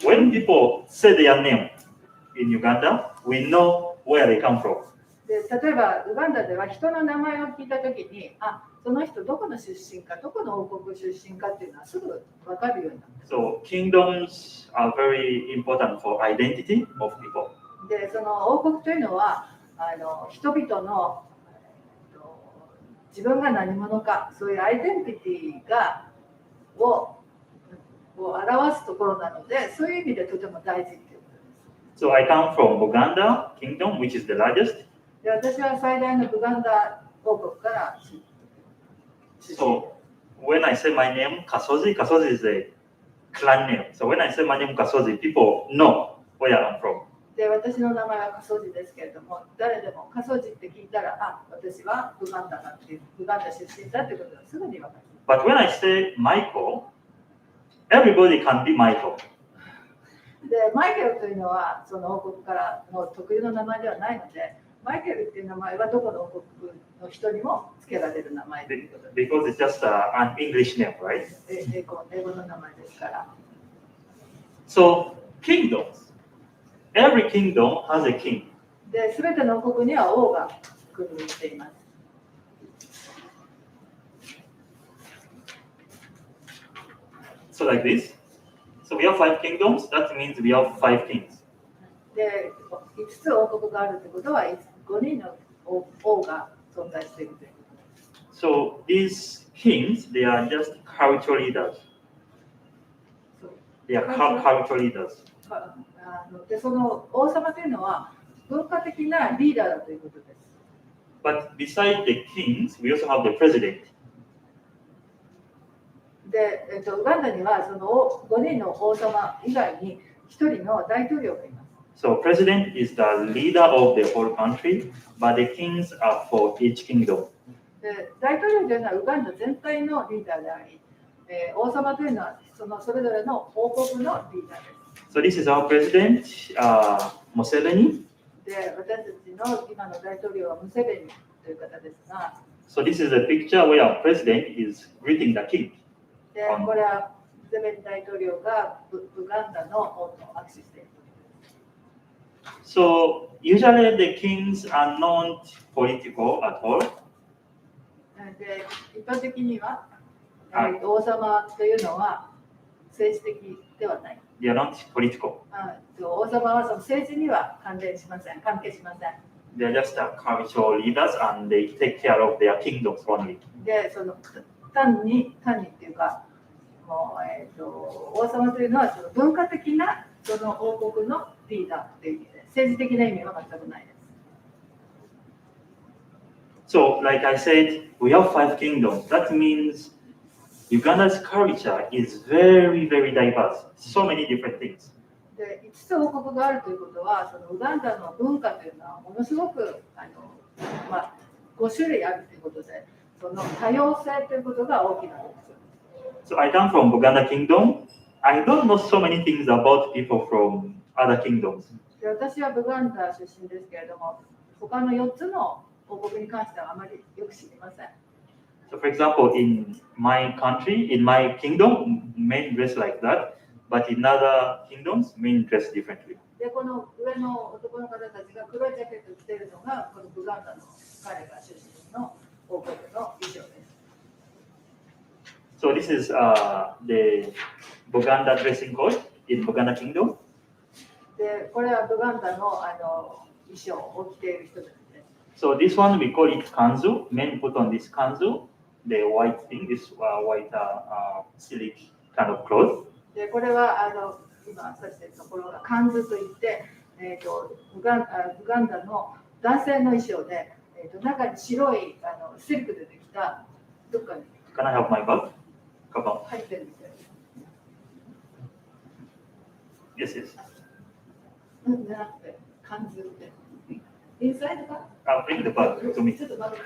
when people say their name in Uganda, we know where they come from. で、例えばウガンダでは人の名前を聞いたときに、その人どこの出身か、どこの王国出身かっていうのはすぐ分かるようになった。So kingdoms are very important for identity of people. で、その王国というのは人々の自分が何者か、そういうアイデンティティがを表すところなので、そういう意味でとても大事っていうことです。So I come from Uganda kingdom, which is the largest. で、私は最大のウガンダ王国から出身。So when I say my name, Kasozi is a clan name. So when I say my name, Kasozi, people know where I'm from. で、私の名前はカソジですけれども、誰でもカソジって聞いたら、私はウガンダだっていう、ウガンダ出身だということがすぐに分かる。But when I say Michael, everybody can be Michael. で、マイケルというのはその王国からの特有の名前ではないので、マイケルっていう名前はどこの王国の人にも付けられる名前ということで。Because it's just an English name, right? 英語の名前ですから。So kingdoms. Every kingdom has a king. で、すべての王国には王が君臨しています。So like this. So we have 5 kingdoms. That means we have 5 kings. で、5つ王国があるということは、5人の王が存在しているということです。So these kings, they are just cultural leaders. They are cultural leaders. で、その王様というのは文化的なリーダーだということです。But beside the kings, we also have the president. で、ウガンダにはその5人の王様以外に1人の大統領がいます。So president is the leader of the whole country, but the kings are for each kingdom. で、大統領というのはウガンダ全体のリーダーであり、王様というのはそれぞれの王国のリーダーです。So this is our president, Museveni. で、私たちの今の大統領はムセベニという方ですが、So this is a picture where our president is greeting the king. で、これはムセベニ大統領がウガンダの王と握手している。So usually the kings are not political at all. で、一般的には、王様というのは政治的ではない。They are not political. 王様はその政治には関係しません。They are just cultural leaders and they take care of their kingdoms only. で、その単にっていうか、王様というのはその文化的なその王国のリーダーという意味で、政治的な意味は全くないです。So, like I said, we have 5 kingdoms. That means Uganda's culture is very, very diverse. So many different things. で、5つ王国があるということは、そのウガンダの文化というのはものすごく5種類あるということで、その多様性ということが大きな特徴です。So I come from Uganda kingdom. I don't know so many things about people from other kingdoms. で、私はウガンダ出身ですけれども、他の4つの王国に関してはあまりよく知りません。So, for example, in my country, in my kingdom, men dress like that, but in other kingdoms, men dress differently. で、この上の男の方たちが黒いジャケットを着ているのが、このウガンダの彼が出身の王国の衣装です。So this is the Buganda dressing code in Buganda kingdom. で、これはウガンダの衣装を着ている人たちです。So this one we call it kanzu. Men put on this kanzu, the white thing, this white silk kind of cloth. で、これは今指しているところがカンズといって、ウガンダの男性の衣装で、中に白いシルクでできたどっかに Can I have my bag? Come on. 入ってるみたいYes, yes. じゃなくて、カンズって。インサイドが Bring the bag to me. ちょっと待って。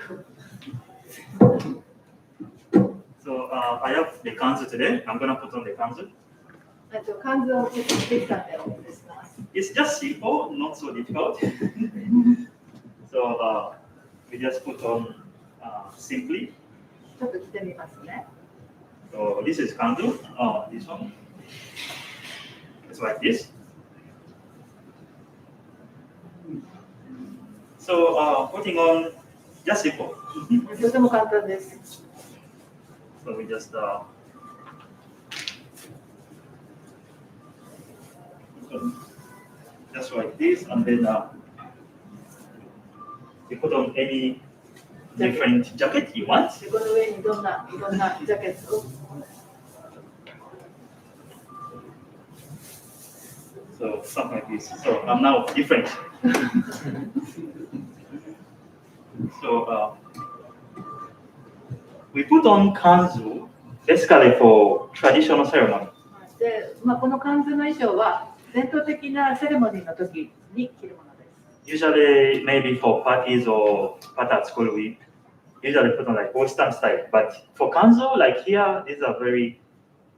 So I have the kanzu today. I'm gonna put on the kanzu. 漢字を持ってきたんでお見せします。It's just simple, not so difficult. So we just put on simply. ちょっと着てみますね。 So this is kanzu. This one. It's like this. So putting on just simple. とても簡単です。 So we just like this, and then you put on any different jacket you want. この上にいろんなジャケットを。So something like this. So I'm now different. So we put on kanzu basically for traditional ceremony. で、この漢字の衣装は伝統的なセレモニーの時に着るものです。 Usually maybe for parties or party at school we usually put on like Western style. But for kanzu, like here, these are very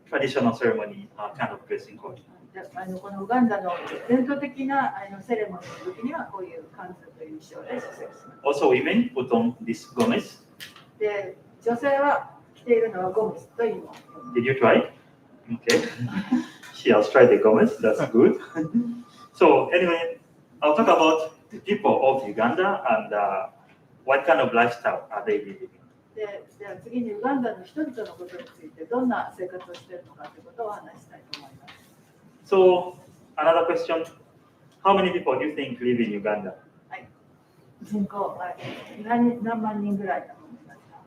traditional ceremony kind of dressing code. このウガンダの伝統的なセレモニーの時にはこういう漢字という衣装で出席します。 Also, women put on this gomes. で、女性は着ているのはゴムスというもの。 Did you try? Okay. She has tried the gomes. That's good. So anyway, I'll talk about the people of Uganda and what kind of lifestyle are they living. では次にウガンダの人々のことについてどんな生活をしているのかということをお話ししたいと思います。 So another question: how many people do you think live in Uganda? はい、人口は何万人ぐらいだと思いますか？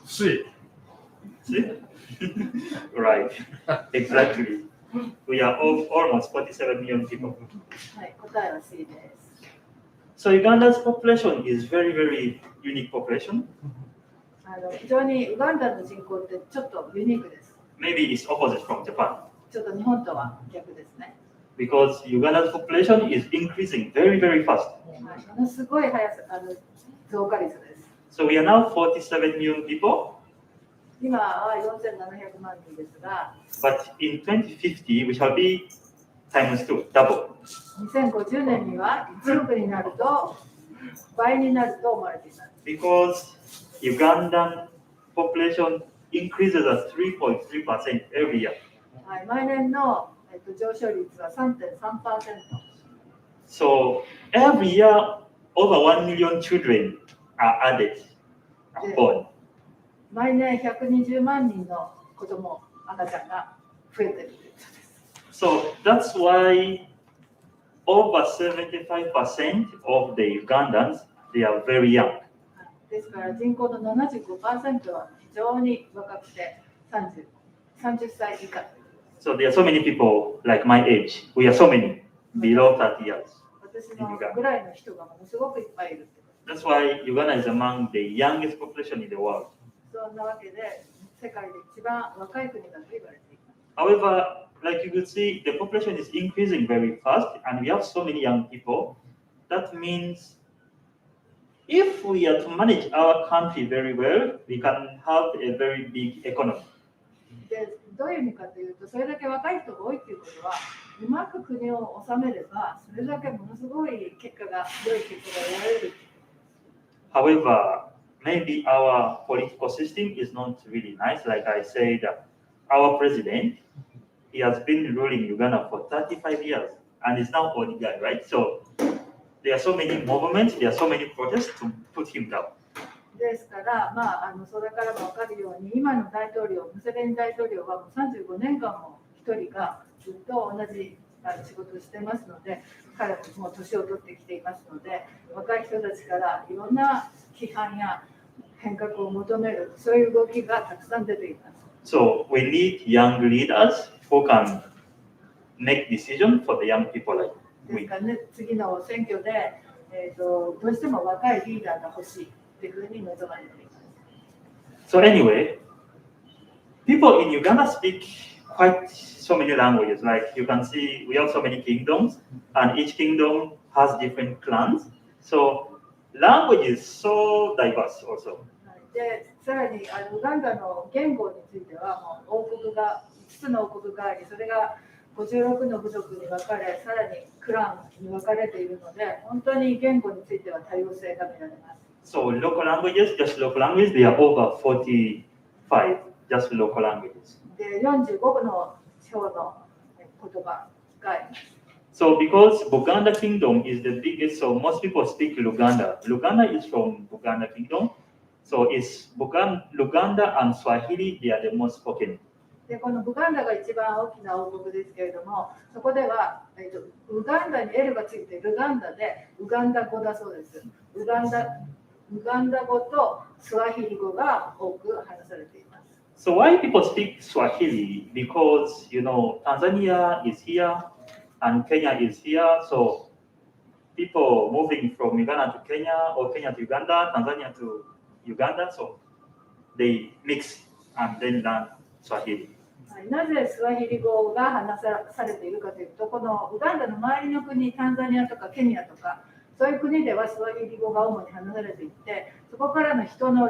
See? Right. Exactly. We are almost 47 million people. はい、答えは C です。 So Uganda's population is very, very unique population. 非常にウガンダの人口ってちょっとユニークです。 Maybe it's opposite from Japan. ちょっと日本とは逆ですね。 Because Uganda's population is increasing very, very fast. ものすごい速さ、増加率です。 So we are now 47 million people. 今は4700万人ですが、 But in 2050, we shall be times 2, double. 2050年には1億になると倍になると思われています。 Because Ugandan population increases at 3.3% every year. はい、毎年の、上昇率は 3.3%。 So every year, over 1 million children are added, are born. 毎年120万人の子供、赤ちゃんが増えているということです。 So that's why over 75% of the Ugandans, they are very young. ですから人口の 75% は非常に若くて30歳以下。 So there are so many people like my age. We are so many below 30 years. 私のぐらいの人がものすごくいっぱいいる。 That's why Uganda is among the youngest population in the world. そんなわけで世界で一番若い国だと言われています。 However, like you could see, the population is increasing very fast and we have so many young people. That means if we are to manage our country very well, we can have a very big economy. でどういう意味かというと、それだけ若い人が多いということは、うまく国を治めれば、それだけものすごい良い結果が得られる。 However, maybe our political system is not really nice. Like I said, our president, he has been ruling Uganda for 35 years and is now old guy, right? So there are so many movements, there are so many protests to put him down. ですから、それからも分かるように、今の大統領、ムセベニ大統領はもう35年間も一人がずっと同じ仕事をしていますので、彼はもう年を取ってきていますので、若い人たちからいろんな批判や変革を求める、そういう動きがたくさん出ています。So we need young leaders who can make decisions for the young people like です we. からね、次の選挙で、どうしても若いリーダーが欲しいというふうに望まれています。So anyway, people in Uganda speak quite so many languages. Like you can see, we have so many kingdoms, and each kingdom has different clans. So language is so diverse also. でさらにウガンダの言語についてはもう王国が5つの王国があり、それが56の部族に分かれ、さらにクランに分かれているので、本当に言語については多様性が見られます。So local languages, just local languages, they are over 45, just local languages. で45の地方の言葉があります。So because Buganda Kingdom is the biggest, so most people speak Luganda. Luganda is from Buganda Kingdom. So it's Luganda and Swahili, they are the most spoken. でこのブガンダが一番大きな王国ですけれども、そこでは、ウガンダに L がついてルガンダでウガンダ語だそうです。ウガンダ語とスワヒリ語が多く話されています。So why people speak Swahili? Because Tanzania is here and Kenya is here. So people moving from Uganda to Kenya or Kenya to Uganda, Tanzania to Uganda, so they mix and then learn Swahili. なぜスワヒリ語が話されているかというと、このウガンダの周りの国、タンザニアとかケニアとか、そういう国ではスワヒリ語が主に話されていて、そこからの人の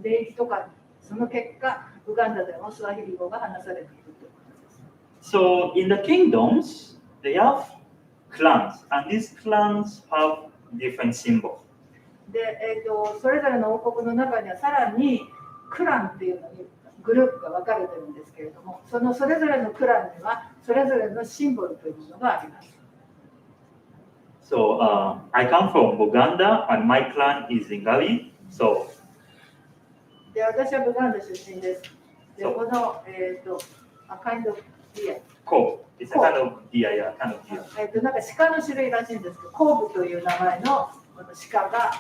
出入りとか、その結果、ウガンダでもスワヒリ語が話されているということです。So in the kingdoms, they have clans, and these clans have different symbols. で、それぞれの王国の中にはさらにクランっていうのにグループが分かれてるんですけれども、そのそれぞれのクランにはそれぞれのシンボルというものがあります。So I come from Buganda, and my clan is in Gali. So で、私はブガンダ出身です。で、このkind of deer。Ko, it's a kind of deer, yeah, kind of deer. なんか鹿の種類らしいんですけど、コブという名前のこの鹿が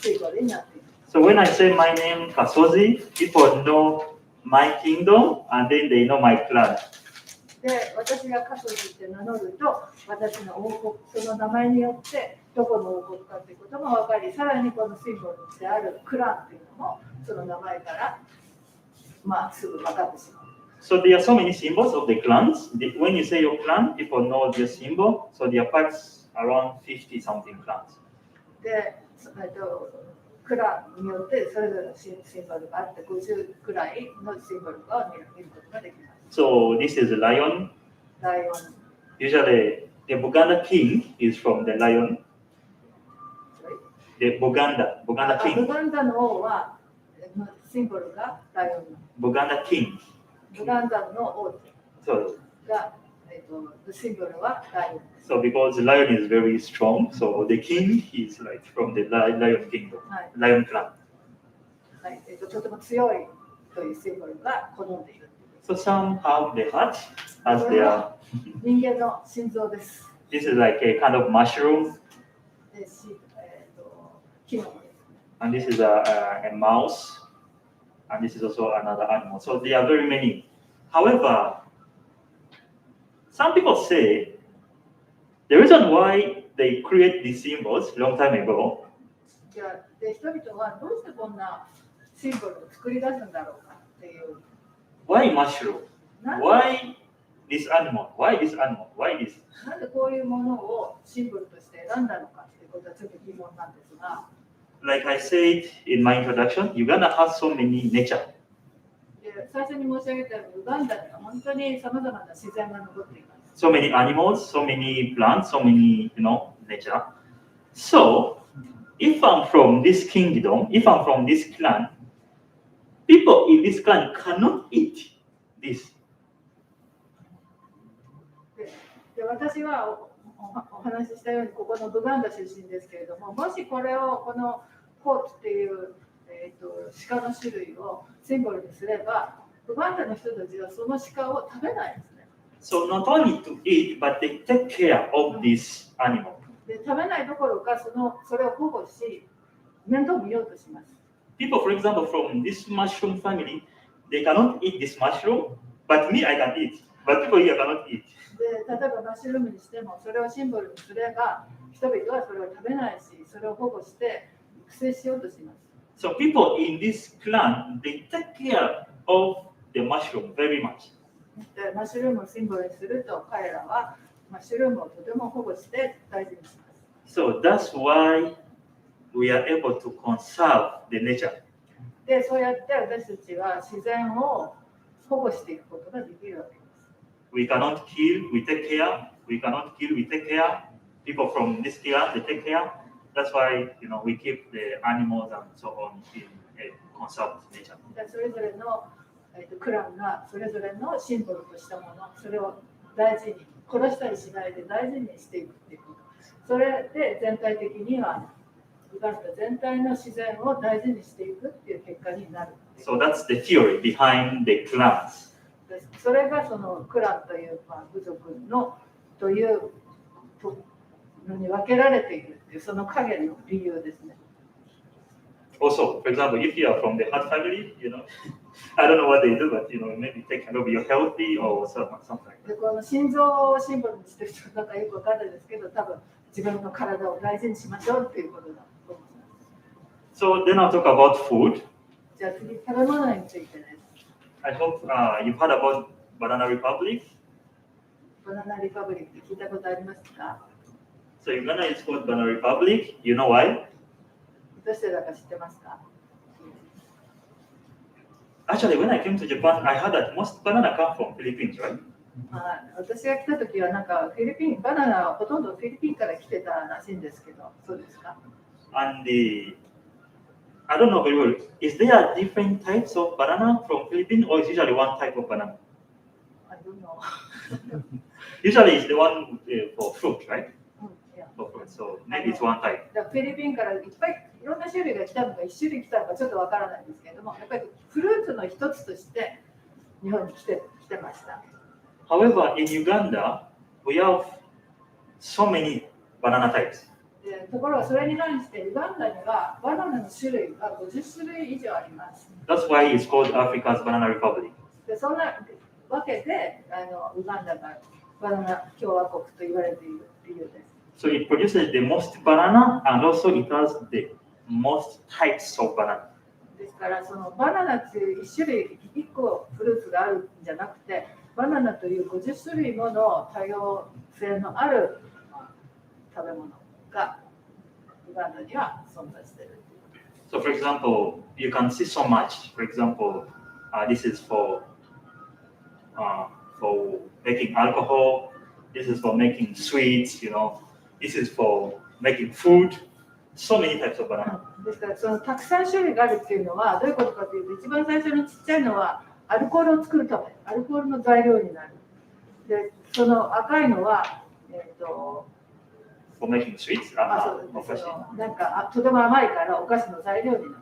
シンボルになっています。So when I say my name, Kasozi, people know my kingdom, and then they know my clan. で、私がカソジって名乗ると、私の王国、その名前によってどこの王国かということも分かり、さらにこのシンボルであるクランというのも、その名前から、すぐ分かってしまう。So there are so many symbols of the clans. When you say your clan, people know the symbol. So there are quite around 50 something clans. で、クランによってそれぞれのシンボルがあって、50くらいのシンボルを見ることができます。So this is a lion. ライオン。Usually the Buganda king is from the lion. The Buganda king. ブガンダの王はシンボルがライオン。Buganda king. ブガンダの王が、シンボルはライオン。So because the lion is very strong, so the king is like from the lion kingdom, lion clan. はい、とても強いというシンボルが好んでいる。So some have the heart as their. 人間の心臓です。This is like a kind of mushroom. キノコです。And this is a mouse. And this is also another animal. So there are very many. However, some people say the reason why they create these symbols long time ago. で、人々はどうしてこんなシンボルを作り出すんだろうかっていう。Why mushroom? Why this animal? Why this animal? Why this? なんでこういうものをシンボルとして選んだのかっていうことはちょっと疑問なんですが。Like I said in my introduction, Uganda has so many nature. 最初に申し上げたように、ウガンダには本当にさまざまな自然が残っています。So many animals, so many plants, so many, nature. So, if I'm from this kingdom, if I'm from this clan, people in this clan cannot eat this. で、私はお話ししたように、ここのブガンダ出身ですけれども、もしこれをこのコーツっていう、鹿の種類をシンボルにすれば、ウガンダの人たちはその鹿を食べないですね。So not only to eat, but they take care of this animal. で、食べないどころかそれを保護し、面倒見ようとします。People, for example, from this mushroom family, they cannot eat this mushroom, but me, I can eat. But people here cannot eat. で、例えばマッシュルームにしても、それをシンボルにすれば、人々はそれを食べないし、それを保護して育成しようとします。So people in this clan, they take care of the mushroom very much. でマッシュルームをシンボルにすると彼らはマッシュルームをとても保護して大事にします。So that's why we are able to conserve the nature. で、そうやって私たちは自然を保護していくことができるわけです。We cannot kill, we take care. We cannot kill, we take care. People from this area, they take care. That's why, we keep the animals and so on in a conserved nature. でそれぞれの、クランがそれぞれのシンボルとしたもの、それを大事に、殺したりしないで大事にしていくっていうこと。それで全体的にはウガンダ全体の自然を大事にしていくっていう結果になる。So that's the theory behind the clans. それがそのクランという、部族のというのに分けられているっていうその影の理由ですね。Also, for example, if you are from the heart family, I don't know what they do, but maybe take care of your healthy or something like that. でこの心臓をシンボルにしてる人なんかよく分かんないですけど、多分自分の体を大事にしましょうっていうことだと思います。So then I'll talk about food. じゃあ次、食べ物についてです。I hope you've heard about Banana Republic. バナナリパブリック聞いたことありますか？ So Uganda is called Banana Republic. You know why? どうしてだか知ってますか？ Actually, when I came to Japan, I heard that most banana come from Philippines, right? 私が来た時はなんかバナナはほとんどフィリピンから来てたらしいんですけど、そうですか？ And I don't know very well. Is there different types of banana from Philippines, or is usually one type of banana? I don't know. Usually it's the one for fruit, right? Yeah. For fruit. So maybe it's one type. フィリピンからいっぱいいろんな種類が来たのか1種類来たのかちょっとわからないんですけれども、やっぱりフルーツの一つとして日本に来てました。However, in Uganda, we have so many banana types. ところがそれに関してウガンダにはバナナの種類が50種類以上あります。That's why it's called Africa's Banana Republic. でそんなわけでウガンダがバナナ共和国と言われている理由です。So it produces the most banana and also it has the most types of banana. ですからそのバナナっていう1種類1個フルーツがあるんじゃなくてバナナという50種類もの多様性のある食べ物がウガンダには存在している。So for example, you can see so much. For example, this is for making alcohol. This is for making sweets. This is for making food. So many types of banana. ですからそのたくさん種類があるっていうのはどういうことかというと一番最初のちっちゃいのはアルコールを作るためアルコールの材料になる。でその赤いのはFor making sweets? なんかとても甘いからお菓子の材料になる。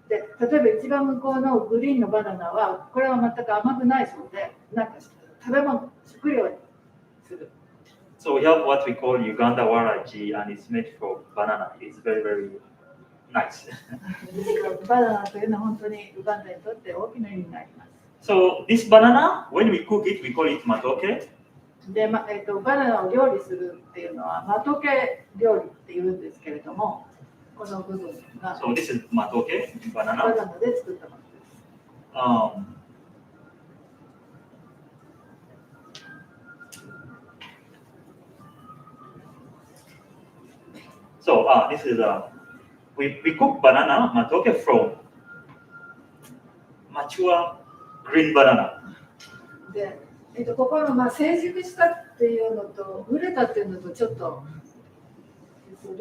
で例えば一番向こうのグリーンのバナナはこれは全く甘くないそうでなんか食べ物食料にする。So we have what we call Uganda waraji and it's made from banana. It's very, very nice. バナナというのは本当にウガンダにとって大きな意味があります。So this banana, when we cook it, we call it matoke. でバナナを料理するっていうのはマトケ料理っていうんですけれども、この部分が So this is matoke, バ banana. ナナで作ったものです。So this is we cook banana matoke from mature green banana. でここの成熟したっていうのと熟れたっていうのとちょっと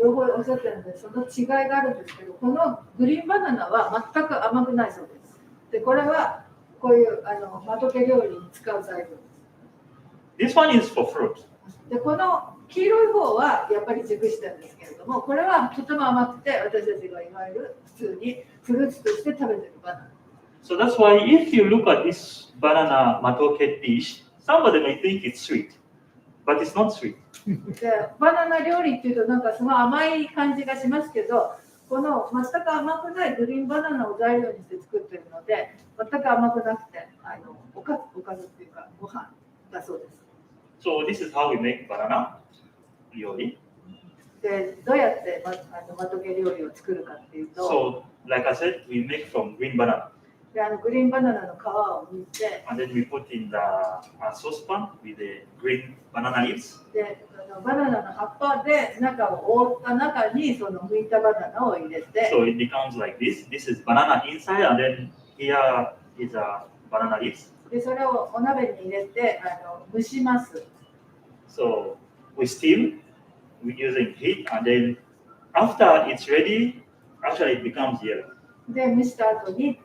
両方おっしゃってるのでその違いがあるんですけど、このグリーンバナナは全く甘くないそうです。でこれはこういうマトケ料理に使う材料です。This one is for fruit. でこの黄色い方はやっぱり熟したんですけれども、これはとても甘くて私たちがいわゆる普通にフルーツとして食べてるバナナ。So that's why if you look at this banana matoke dish, somebody may think it's sweet, but it's not sweet. でバナナ料理っていうとなんかすごい甘い感じがしますけど、この全く甘くないグリーンバナナを材料にして作ってるので全く甘くなくておかずっていうかご飯だそうです。So this is how we make banana料理。でどうやってマトケ料理を作るかっていうと、 So like I said, we make from green banana. でグリーンバナナの皮を剥いて、and then we put in the saucepan with the green banana leaves. でバナナの葉っぱで中を覆った中にその剥いたバナナを入れて、 So it becomes like this. This is banana inside, and then here is a banana leaves. でそれをお鍋に入れて蒸します。So we steam using heat, and then after it's ready, actually it becomes yellow. で蒸した後に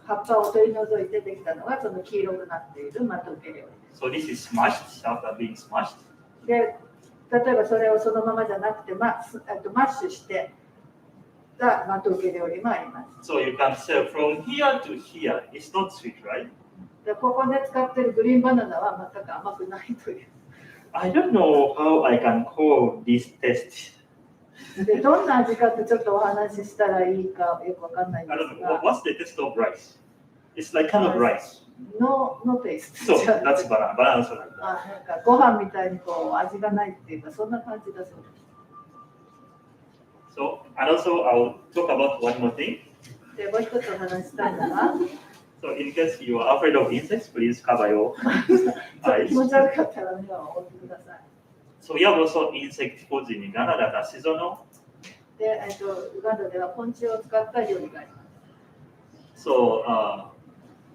葉っぱを取り除いてできたのがその黄色くなっているマトウケ料理です。 So this is smashed after being smashed. で例えばそれをそのままじゃなくてマッシュしてたマトウケ料理もあります。 So you can say from here to here, it's not sweet, right? でここで使っているグリーンバナナは全く甘くないという。I don't know how I can call this taste. でどんな味かってちょっとお話ししたらいいかよくわかんないんで I す don't know. が。What's the taste of rice? It's like kind of rice. No taste. So that's banana. Banana also like that. なんかご飯みたいにこう味がないっていうかそんな感じだそうです。 So, and also I'll talk about one more thing. でもう一つお話ししたいのは、 So in case you are afraid of insects, please cover your ちょっと eyes. 気持ち悪かったら目を覆ってください。 So we have also insect foods in Uganda that are seasonal. で、ウガンダでは昆虫を使った料理があります。 So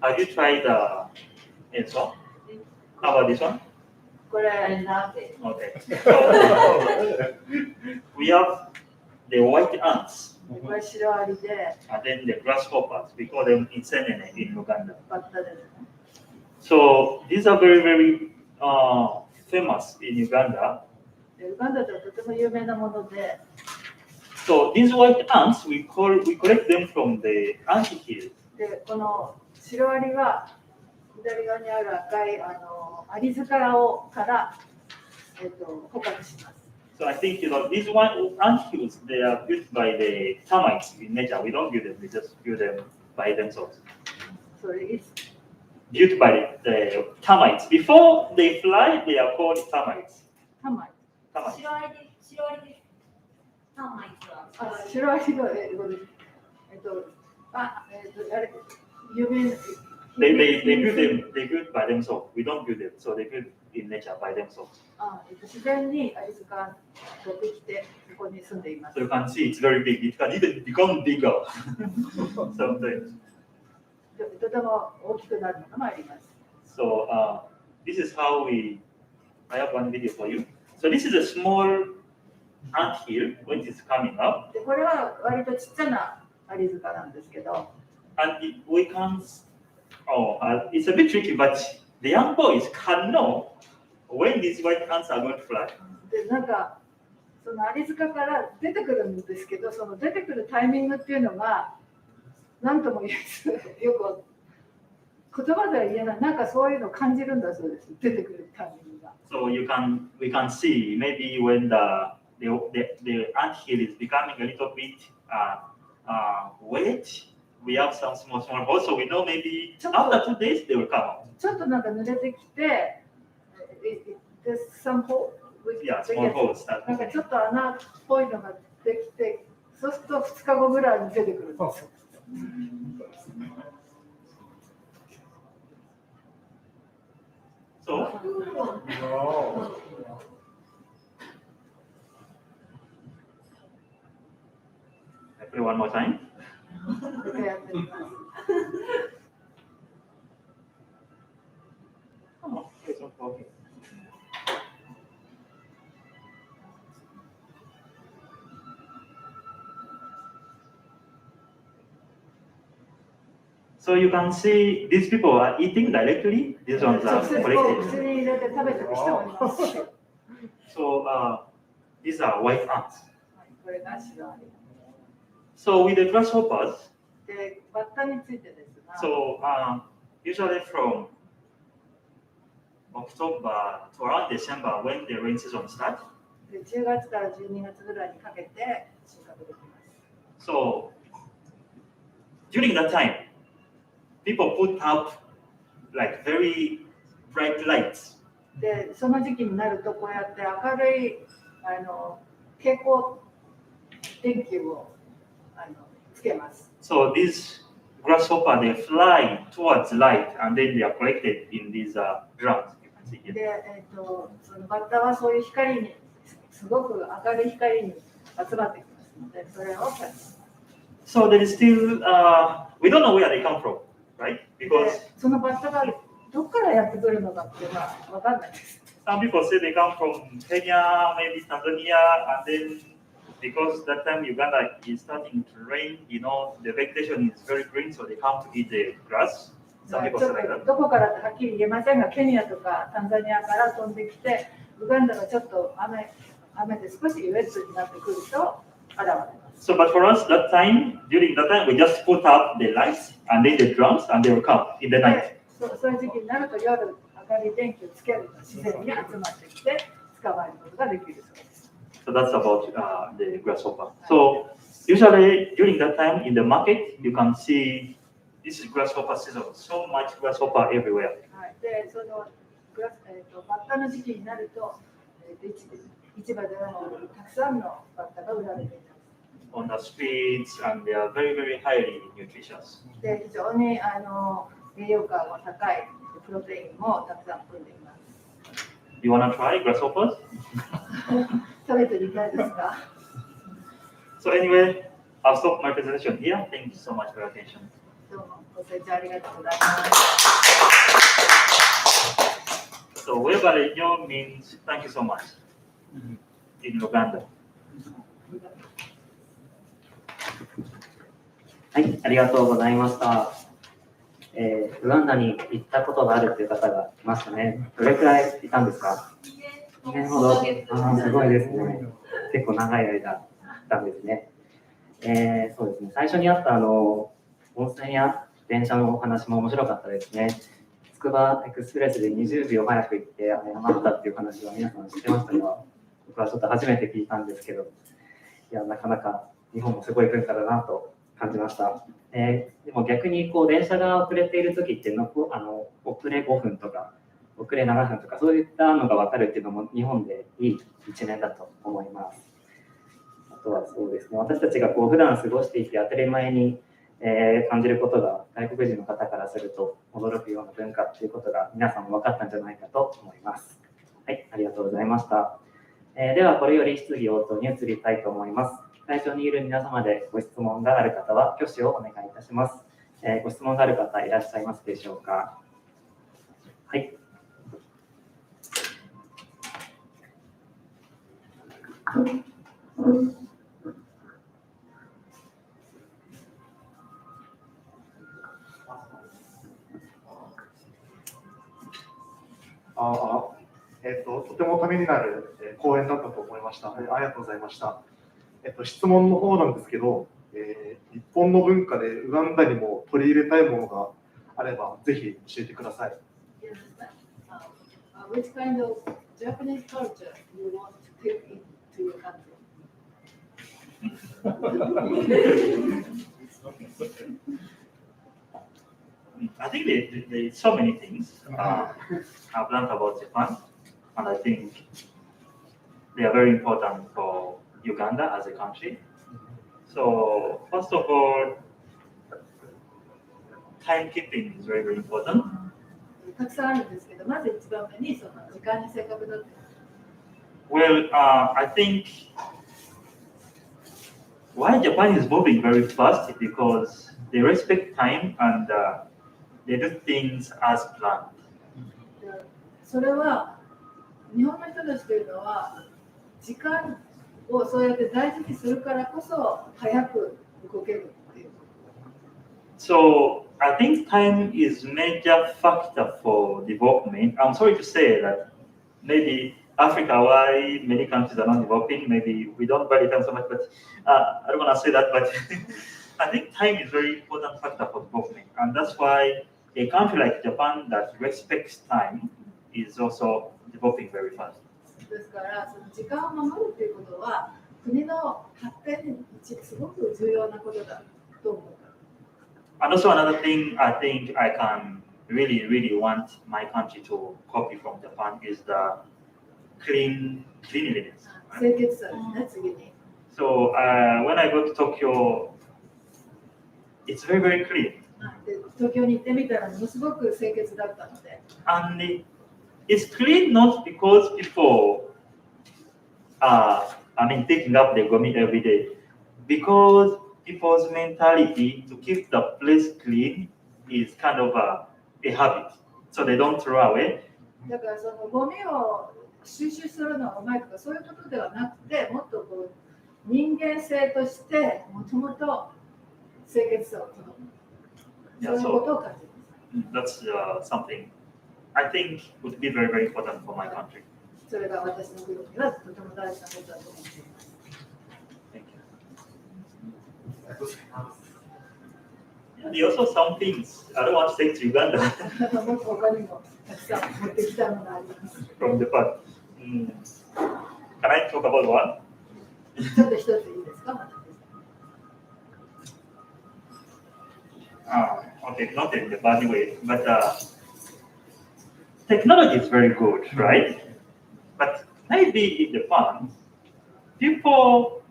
have you tried this one? How about this one? これ、 Okay. So, we have the white ants これシロアリで and then the grasshoppers. We call them insenene in Uganda. バッタですね。 So these are very, very famous in Uganda. でウガンダではとても有名なもので、 So these white ants, we collect them from the ant hill. でこのシロアリは左側にある赤いアリ塚から捕獲します。 So I think these ant hills, they are built by the termites in nature. We don't build them; we just build them by themselves. それいつ Built by the termites. Before they fly, they are called termites. タマイ Termites. シロアリでターマイツはシロアリの英語です。あれ有名な They build by themselves. We don't build them, so they build in nature by themselves. 自然にアリ塚ができてここに住んでいます。 So you can see it's very big. It can even become bigger sometimes. とても大きくなるものもあります。 So this is how I have one video for you. So this is a small ant hill when it's coming up, でこれは割とちっちゃなアリ塚なんですけど、 and we can. It's a bit tricky, but the young boys can know when these white ants are going to fly. でなんかそのアリ塚から出てくるんですけど、その出てくるタイミングっていうのが何とも言えず、よく言葉では言えない、なんかそういうのを感じるんだそうです。出てくるタイミングが。So we can see maybe when the ant hill is becoming a little bit wet. We have some small holes, so we know maybe after 2 days they will come out. ちょっとなんか濡れてきて、some hole Yeah, small holes. なんかちょっと穴っぽいのができて、そうすると2日後ぐらいに出てくるんですよ。So I play one more time. やってみます。 Oh, it's okay. So you can see these people are eating directly. These ones 直 are 接こう collected. 口に入れて食べてる人もいますし、 So these are white ants. これがシロアリ。 So with the grasshoppers, で、バッタについてですが、 so usually from October to around December when the rain season starts. で10月から12月ぐらいにかけて収穫できます。 So during that time, people put up like very bright lights. で、その時期になるとこうやって明るい蛍光電球をつけます。 So these grasshopper, they fly towards light and then they are collected in these drums. You can see here. で、そのバッタはそういう光に、すごく明るい光に集まってきますので、それをキャッチ。So there is still, we don't know where they come from, right? で Because そのバッタがどこからやってくるのかっていうのは分かんないです。some people say they come from Kenya, maybe Tanzania, and then because that time Uganda is starting to rain, you know, the vegetation is very green, so they come to eat the grass. Some ち people ょ say っ like と that. どこからってはっきり言えませんが、ケニアとかタンザニアから飛んできて、ウガンダがちょっと雨で少しウェットになってくると現れます。So, but for us, during that time, we just put up the lights and then the drums, and they will come in the night. そういう時期になると夜明るい電気をつけると自然に集まってきて捕まえることができるそうです。So that's about the grasshopper. So usually during that time in the market, you can see this is grasshopper season. So much grasshopper everywhere. はい、で、そのバッタの時期になると、市場ではたくさんのバッタが売られています。On the streets, and they are very, very highly nutritious. で、非常に栄養価が高いプロテインもたくさん含んでいます。You wanna try grasshoppers? 食べてみたいですか？ So anyway, I'll stop my presentation here. Thank you so much for your attention. どうもご清聴ありがとうございます。So Webareño means thank you so much in Uganda. はい、ありがとうございました。ウガンダに行ったことがあるという方がいましたね。どれくらいいたんですか？2年ほど。すごいですね。結構長い間いたんですね。そうですね。最初にあった温泉や電車のお話も面白かったですね。つくばエクスプレスで20秒早く行って余ったっていう話は皆さん知ってましたか？僕はちょっと初めて聞いたんですけど、いや、なかなか日本もすごい文化だなと感じました。でも逆に電車が遅れている時って遅れ5分とか遅れ7分とかそういったのが分かるっていうのも日本でいい一面だと思います。あとはそうですね、私たちが普段過ごしていて当たり前に、感じることが外国人の方からすると驚くような文化っていうことが皆さんも分かったんじゃないかと思います。はい、ありがとうございました。ではこれより質疑応答に移りたいと思います。会場にいる皆様でご質問がある方は挙手をお願いいたします。ご質問がある方いらっしゃいますでしょうか。はい。とてもためになる講演だったと思いました。ありがとうございました。質問の方なんですけど、日本の文化でウガンダにも取り入れたいものがあればぜひ教えてください。Which kind of Japanese culture you want to take into your country? I think there's so many things I've learned about Japan, and I think they are very important for Uganda as a country. So first of all, timekeeping is very, very important. たくさんあるんですけど、まず一番目にその時間に正確だって。Well, I think why Japan is moving very fast is because they respect time and they do things as planned. それは日本の人たちというのは時間をそうやって大事にするからこそ早く動けるっていう。So I think time is major factor for development. I'm sorry to say that maybe Africa, why many countries are not developing, maybe we don't value time so much, but I don't want to say that, but I think time is very important factor for development. And that's why a country like Japan that respects time is also developing very fast. ですからその時間を守るということは国の発展にすごく重要なことだと思う。And also another thing I think I can really want my country to copy from Japan is the cleanliness. 清潔さですね、次に。So when I go to Tokyo, it's very, very clean. で東京に行ってみたらものすごく清潔だったので。And it's clean not because people are, taking up the gomi every day, because people's mentality to keep the place clean is kind of a habit, so they don't throw away. だからそのゴミを収集するのがうまいとかそういうことではなくて、もっとこう人間性としてもともと清潔さを好む、そういうことを感じます。That's something I think would be very, very important for my country. それが私の国にはとても大事なことだと思っています。Thank you. There are also some things I don't want to take to Uganda もっと他にもたくさん持ってきたのがあります。 from Japan. Can I talk about one? ちょっと一ついいですか？ Okay, not in the bad way, but technology is very good, right? But maybe in Japan, people,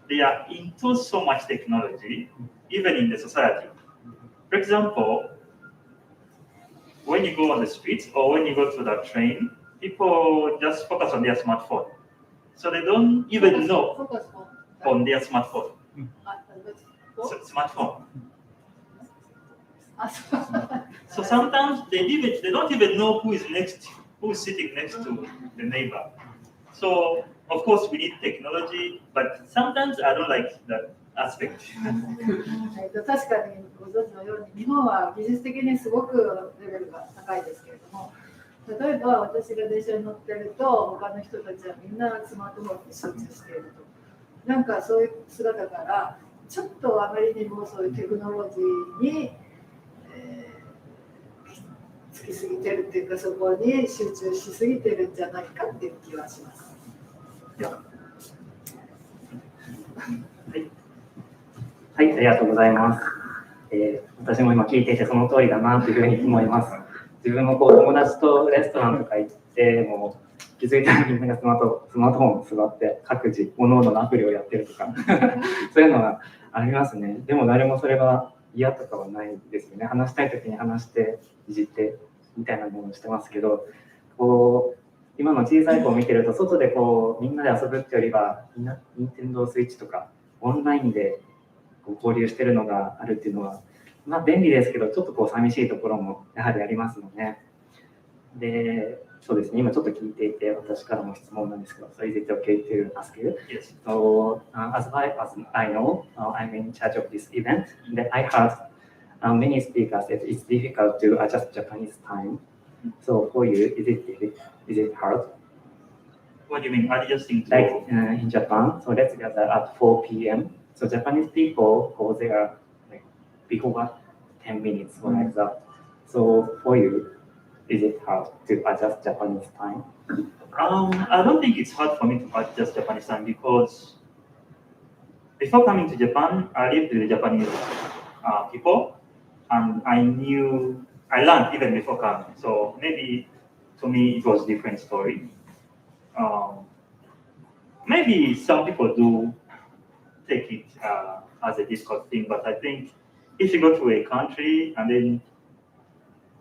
they are into so much technology, even in the society. For example, when you go on the streets or when you go to the train, people just focus on their smartphone. So they don't even know on their smartphone. Smartphone. So sometimes they don't even know who's sitting next to the neighbor. So of course we need technology, but sometimes I don't like that aspect. 確かにご存知のように日本は技術的にすごくレベルが高いですけれども、例えば私が電車に乗ってると他の人たちはみんなスマートフォンに集中していると、なんかそういう姿からちょっとあまりにもそういうテクノロジーにつきすぎてるっていうか、そこに集中しすぎてるんじゃないかっていう気はします。はい、ありがとうございます。私も今聞いていてその通りだなというふうに思います。自分も友達とレストランとか行っても気づいたらみんながスマートフォンに座って各自各々のアプリをやってるとかそういうのがありますね。でも誰もそれが嫌とかはないですよね。話したい時に話していじってみたいなものをしてますけど、今の小さい子を見てると外でみんなで遊ぶってよりは任天堂スイッチとかオンラインで交流してるのがあるっていうのは、便利ですけどちょっと寂しいところもやはりありますので、でそうですね、今ちょっと聞いていて私からも質問なんですけど、So is it okay to ask you? Yes. So as I know, I'm in charge of this event. That I heard many speakers that it's difficult to adjust Japanese time. So for you, is it hard? What do you mean adjusting to? Like in Japan, so let's gather at 4 p.m. So Japanese people go there like before 10 minutes or like that. So for you, is it hard to adjust Japanese time? I don't think it's hard for me to adjust Japanese time because before coming to Japan, I lived with the Japanese people, and I learned even before coming. So maybe to me it was a different story. Maybe some people do take it as a difficult thing, but I think if you go to a country and then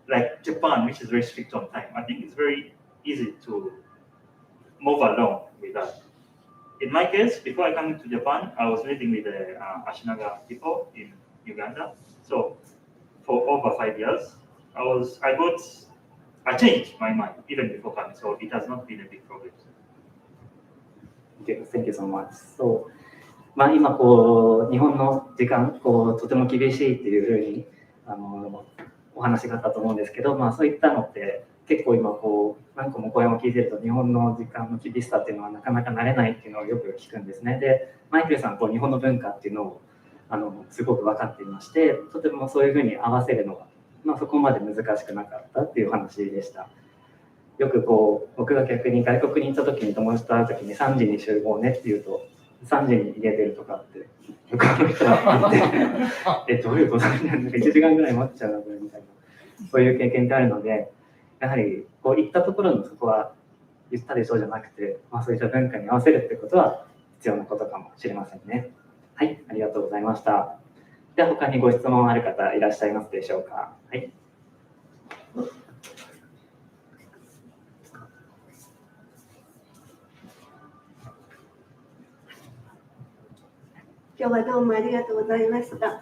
like Japan, which is very strict on time, I think it's very easy to move along with that. In my case, before I came to Japan, I was living with the Ashinaga people in Uganda. So for over 5 years, I changed my mind even before coming. So it has not been a big problem. Okay, thank you so much. So, 今日本の時間とても厳しいっていうふうにお話があったと思うんですけど、そういったのって結構今何個も講演を聞いてると日本の時間の厳しさっていうのはなかなか慣れないっていうのをよく聞くんですね。で、マイケルさん日本の文化っていうのをすごく分かっていまして、とてもそういうふうに合わせるのが、そこまで難しくなかったっていう話でした。よく僕が逆に外国に行った時に友達と会う時に3時に集合ねって言うと3時に家出るとかって向こうの人は言ってどういうことなんだろう、1時間ぐらい待っちゃうのみたいな、そういう経験ってあるので、やはり行ったところのそこは言ったでしょうじゃなくて、そういった文化に合わせるってことは必要なことかもしれませんね。はい、ありがとうございました。では他にご質問ある方いらっしゃいますでしょうか。はい。今日はどうもありがとうございました。あっ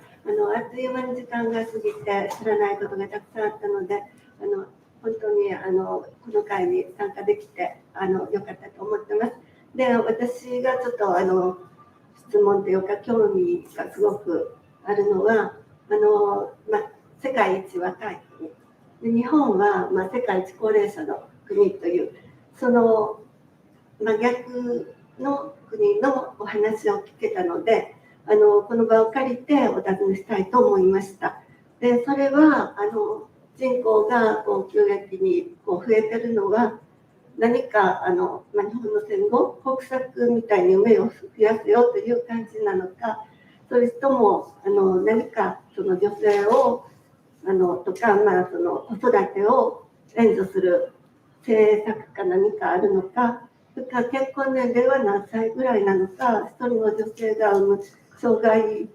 という間に時間が過ぎて知らないことがたくさんあったので、本当にこの会に参加できて良かったと思ってます。で、私がちょっと質問というか興味がすごくあるのは、世界一若い国で、日本は、世界一高齢者の国というその、逆の国のお話を聞けたので、この場を借りてお尋ねしたいと思いました。で、それは人口が急激に増えてるのは何か日本の戦後国策みたいに夢を増やすよという感じなのか、それとも何かその女性をとか、その子育てを援助する政策か何かあるのか、それから結婚年齢は何歳ぐらいなのか、一人の女性が産む障害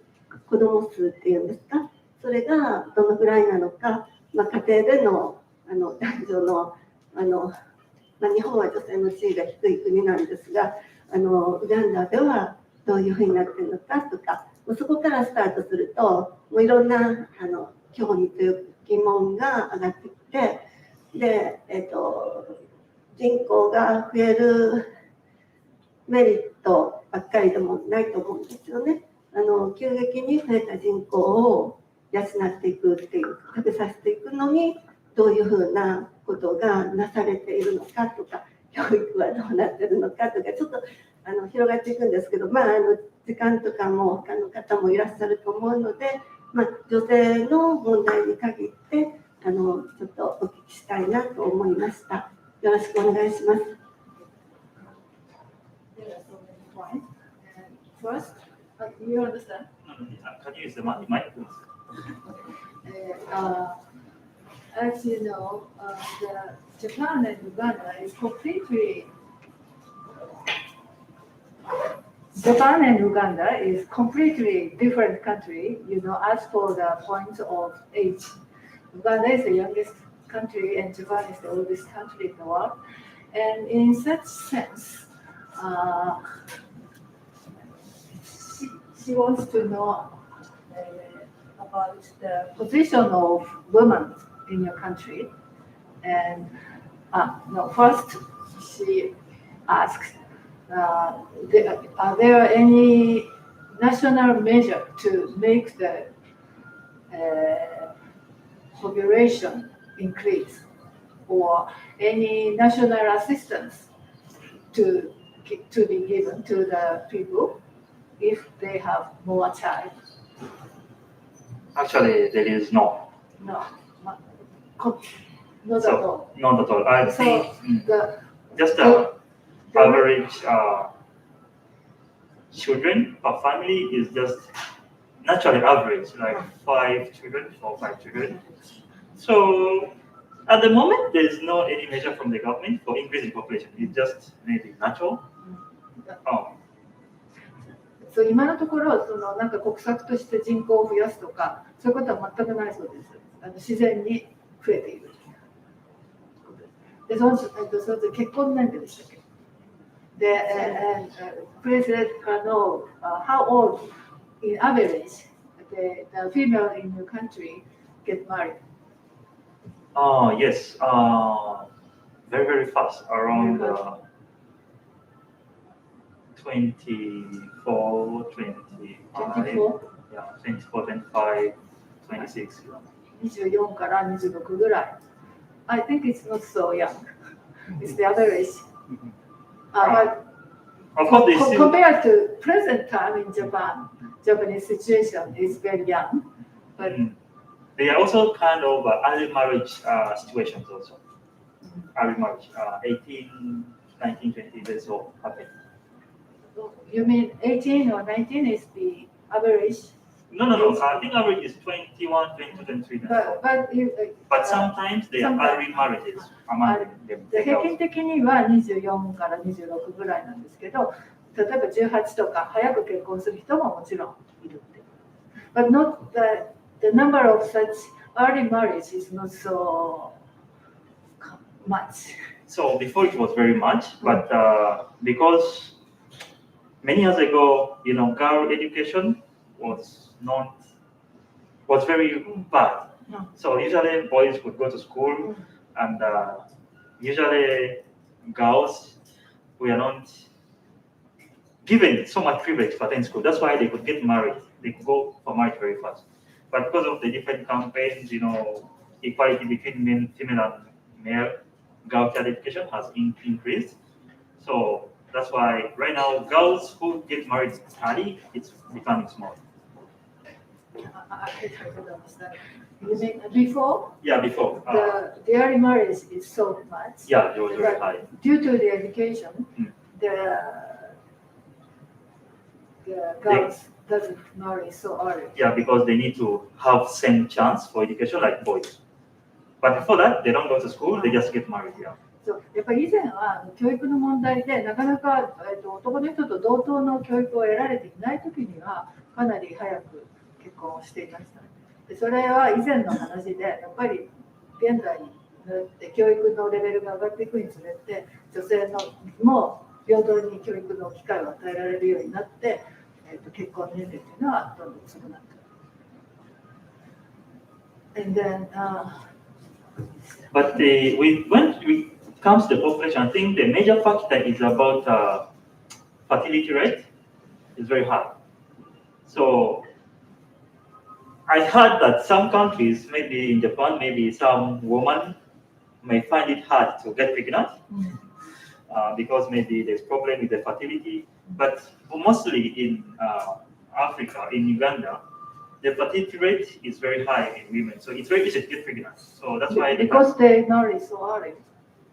子ども数っていうんですか、それがどのぐらいなのか、家庭での男女の日本は女性の地位が低い国なんですが、ウガンダではどういうふうになっているのかとか、そこからスタートするともういろんな興味という疑問が上がってきて、で、人口が増えるメリットばっかりでもないと思うんですよね。急激に増えた人口を養っていくっていう、食べさせていくのにどういうふうなことがなされているのかとか、教育はどうなっているのかとか、ちょっと広がっていくんですけど、時間とかも他の方もいらっしゃると思うので、女性の問題に限ってちょっとお聞きしたいなと思いました。よろしくお願いします。First, you understand? Can you use the mic? As you know, Japan and Uganda is completely different country. As for the point of age, Uganda is the youngest country and Japan is the oldest country in the world. And in such sense, she wants to know about the position of women in your country. And first she asked, are there any national measure to make the population increase, or any national assistance to be given to the people if they have more child? Actually, there is no. No, not at all. Not at all. I think just the average children per family is just naturally average, like 5 children or 5 children. So at the moment, there is no any measure from the government for increasing population. It's just maybe natural. そう、今のところなんか国策として人口を増やすとかそういうことは全くないそうです。自然に増えている。で、その結婚年齢でしたっけ？で、please let her know how old in average the female in your country get married. Yes, very very fast, around 24, 25, yeah, 24, 25, 26. 24から26ぐらい。I think it's not so young. It's the average. But of course, compared to present time in Japan, Japanese situation is very young. But they are also kind of early marriage situations also. Early marriage, 18, 19, 20, that's all happen. You mean 18 or 19 is the average? No. I think average is 21, 22, 23. But sometimes they are early marriages among them. 平均的には24から26ぐらいなんですけど、例えば18とか早く結婚する人ももちろんいるって。but not the number of such early marriage is not so much. So before it was very much, but because many years ago, girl education was very bad. So usually boys would go to school, and usually girls were not given so much privilege to attend school. That's why they could get married. They could go for marriage very fast. But because of the different campaigns, equality between female and male, girl child education has increased. So that's why right now girls who get married early, it's becoming small. I don't understand. You mean before? Yeah, before. The early marriage is so much. Yeah, it was very high. Due to the education, the girls doesn't marry so early. Yeah, because they need to have same chance for education like boys. But before that, they don't go to school, they just get married. Yeah. そうやっぱり以前は教育の問題でなかなか、男の人と同等の教育を得られていないときにはかなり早く結婚をしていました。でそれは以前の話でやっぱり現代になって教育のレベルが上がっていくにつれて女性のも平等に教育の機会を与えられるようになって、結婚年齢というのはどんどん遅くなっている。And then, but when it comes to the population, I think the major factor is about fertility rate is very high. So I heard that some countries, maybe in Japan, maybe some women may find it hard to get pregnant because maybe there's problem with the fertility. But mostly in Africa, in Uganda, the fertility rate is very high in women. So it's very easy to get pregnant. So that's why because they marry so early.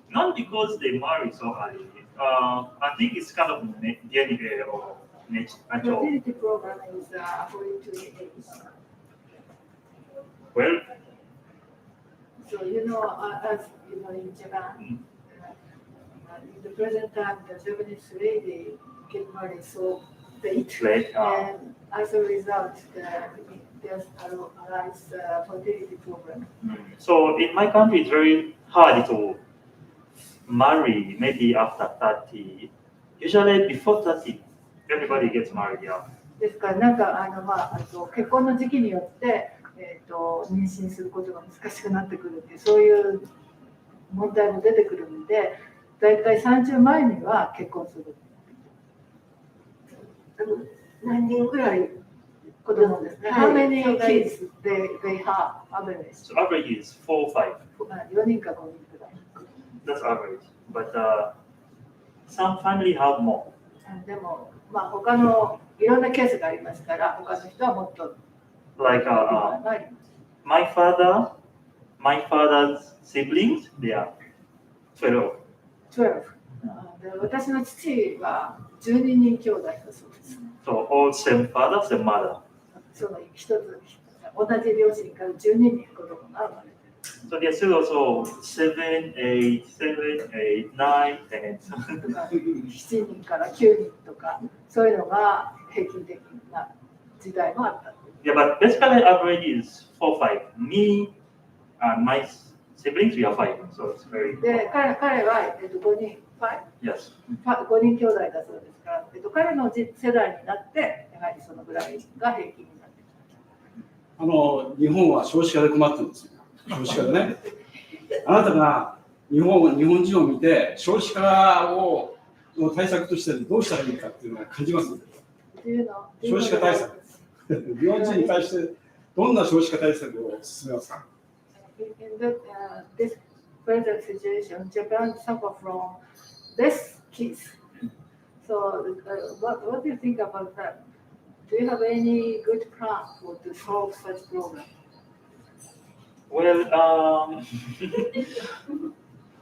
Not because they marry so early. I think it's kind of DNA or nature. Fertility program is according to the age. Well, so as you know, in Japan, in the present time, the Japanese lady get married so late, and as a result, there's a nice fertility program. So in my country, it's very hard to marry maybe after 30. Usually before 30, everybody gets married. Yeah. ですからなんか結婚の時期によって、妊娠することが難しくなってくるっていうそういう問題も出てくるので、だいたい30前には結婚する。何人ぐらい子供ですね。How many kids they have average? So average is 4 or 5. 4人か5人くらい。That's average. But some family have more. でも他のいろんなケースがありますから、他の人はもっと。Like my father's siblings, they are 12. 私の父は12人兄弟だそうです。So all same father, same mother. その一つ同じ両親から12人子供が生まれている。So there's still also 7, 8, 9, 10. 7人から9人とかそういうのが平均的な時代もあった。Yeah, but basically average is 4, 5. Me and my siblings, we are 5. So it's very. で、彼は5人、Yes. 5人兄弟だそうですから、彼の世代になってやはりそのぐらいが平均になってきた。日本は少子化で困ってるんですよ。少子化でね。あなたが日本人を見て少子化の対策としてどうしたらいいかっていうのを感じます。少子化対策。日本人に対してどんな少子化対策を進めますか？ In this present situation, Japan suffer from less kids. So, what do you think about that? Do you have any good plan to solve such problem? Well,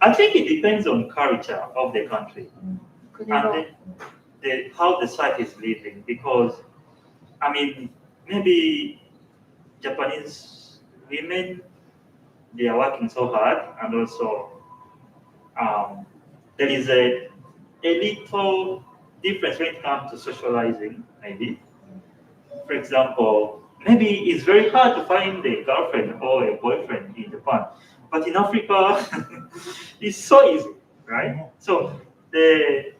I think it depends on culture of the country and how the site is living. Because, I mean, maybe Japanese women, they are working so hard, and also there is a little difference when it comes to socializing, maybe. For example, maybe it's very hard to find a girlfriend or a boyfriend in Japan, but in Africa, it's so easy, right? So the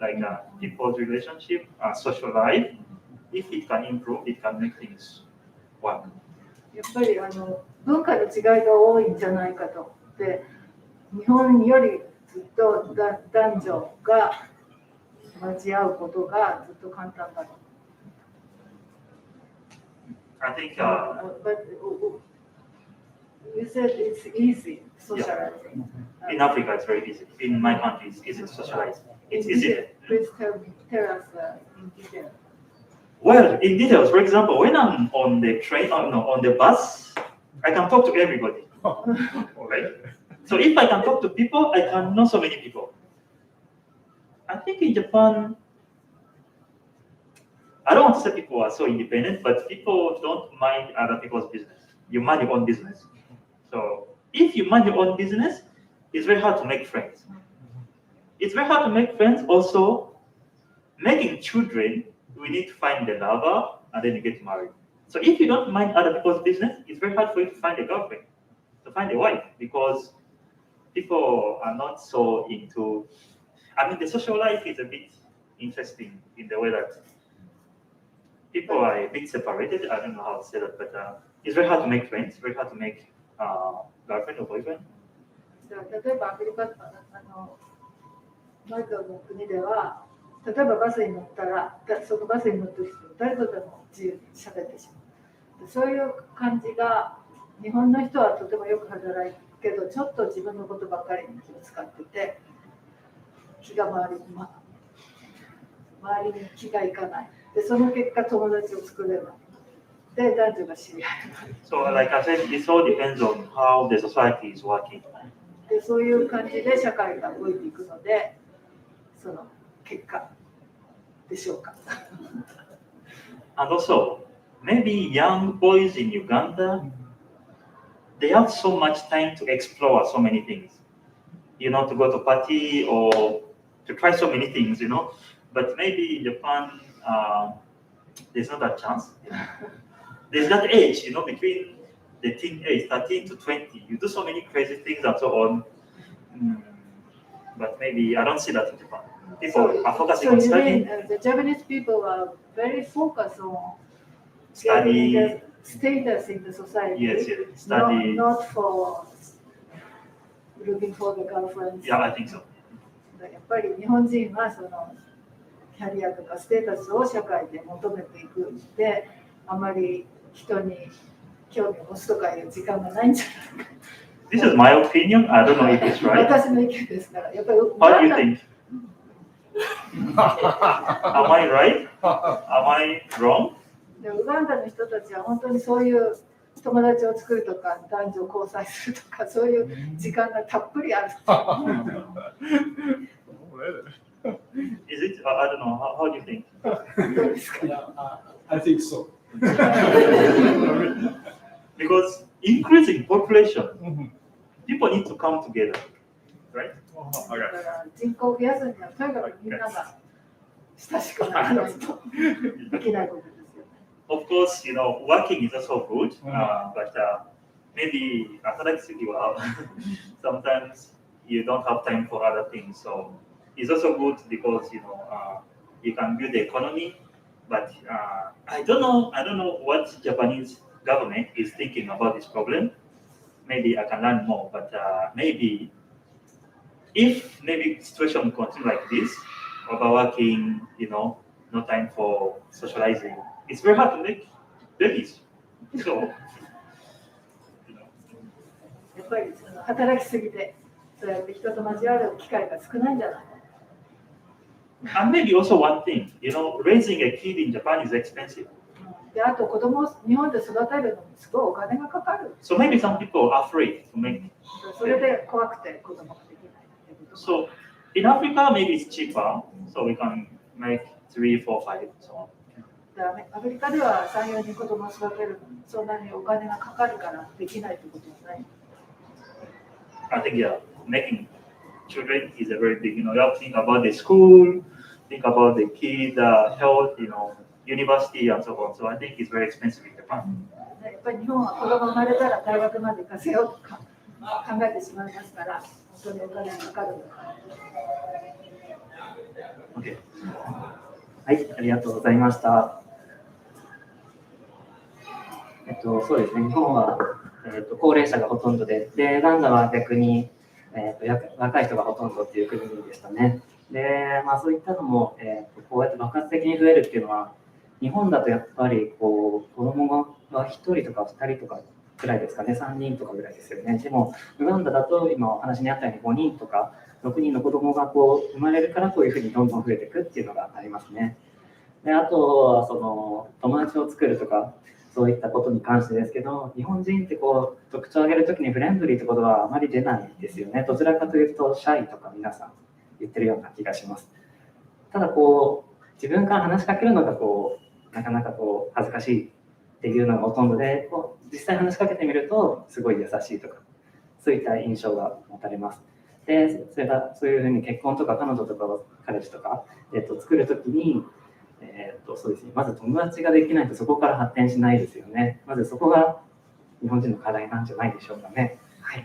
like people's relationship, social life, if it can improve, it can make things work. やっぱり文化の違いが多いんじゃないかと。で、日本よりずっと男女が交わうことがずっと簡単だと。I think But you said it's easy socializing. in Africa it's very easy. In my country it's easy to socialize. It's easy. Please tell us in detail. Well, in details, for example, when I'm on the train or no, on the bus, I can talk to everybody. Right? So if I can talk to people, I can know so many people. I think in Japan, I don't want to say people are so independent, but people don't mind other people's business. You mind your own business. So if you mind your own business, it's very hard to make friends. It's very hard to make friends. Also, making children, we need to find the lover and then you get married. So if you don't mind other people's business, it's very hard for you to find a girlfriend, to find a wife, because people are not so into, I mean, the social life is a bit interesting in the way that people are a bit separated. I don't know how to say that, but it's very hard to make friends, very hard to make girlfriend or boyfriend. 例えばアフリカマイケルの国では、例えばバスに乗ったら、そのバスに乗ってる人誰とでも自由に喋ってしまう。そういう感じが日本の人はとてもよく働いてけど、ちょっと自分のことばっかりに気を使ってて、気が周りに気がいかない。で、その結果友達を作れない。で、男女が知り合えない。So, like I said, it all depends on how the society is working. で、そういう感じで社会が動いていくので、その結果でしょうか。And also, maybe young boys in Uganda, they have so much time to explore so many things. You know, to go to party or to try so many things, you know. But maybe in Japan, there's not that chance. You know? There's that age, you know, between the teen age, 13 to 20. You do so many crazy things and so on. But maybe I don't see that in Japan. People are focusing on studying. The Japanese people are very focused on Study. the status in the society. Yes, yes. Study. Not for looking for the girlfriends. Yeah, I think so. やっぱり日本人はそのキャリアとかステータスを社会で求めていくので、あまり人に興味を持つとかいう時間がないんじゃないか。This is my opinion. I don't know if it's right. 私の意見ですから、やっぱり What do you think? Am I right? Am I wrong? ウガンダの人たちは本当にそういう友達を作るとか男女交際するとかそういう時間がたっぷりある。Is it? I don't know. How do you think? どうですか？ I think so. Because increasing population, people need to come together, right? だから人口を増やすにはとにかくみんなが親しくならないとできないことですよね。Of course, you know, working is also good, but maybe sometimes you don't have time for other things. So it's also good because you know you can build the economy. But I don't know what Japanese government is thinking about this problem. Maybe I can learn more. But maybe if maybe situation continue like this, overworking, you know, no time for socializing, it's very hard to make babies. So, you know. やっぱり働きすぎてそうやって人と交わる機会が少ないんじゃない？ And maybe also one thing, you know, raising a kid in Japan is expensive. で、あと子供を日本で育てるのにすごいお金がかかる。 So maybe some people are afraid to make. それで怖くて子供ができないっていうこと。 So in Africa, maybe it's cheaper, so we can make 3, 4, 5, so on. アフリカでは3、4人子供を育てるのにそんなにお金がかかるからできないということはない。 I think yeah, making children is a very big, you know, you have to think about the school, think about the kid health, you know, university and so on. So I think it's very expensive in Japan. やっぱり日本は子供生まれたら大学まで行かせようとか考えてしまいますから、本当にお金がかかる。Okay. はい、ありがとうございました。そうですね、日本は、高齢者がほとんどで、ウガンダは逆に、若い人がほとんどっていう国でしたね。で、そういったのも、こうやって爆発的に増えるっていうのは、日本だとやっぱりこう子供が1人とか2人とかくらいですかね、3人とかぐらいですよね。でも、ウガンダだと今お話にあったように5人とか6人の子供がこう生まれるからこういうふうにどんどん増えていくっていうのがありますね。で、あとはその友達を作るとか、そういったことに関してですけど、日本人ってこう特徴を挙げるときにフレンドリーってことはあまり出ないですよね。どちらかというとシャイとか皆さん言ってるような気がします。ただこう自分から話しかけるのがこうなかなかこう恥ずかしいっていうのがほとんどで、こう実際話しかけてみるとすごい優しいとか、そういった印象が持たれます。で、それがそういうふうに結婚とか彼女とか彼氏とか、作るときにそうですね、まず友達ができないとそこから発展しないですよね。まずそこが日本人の課題なんじゃないでしょうかね。はい、あ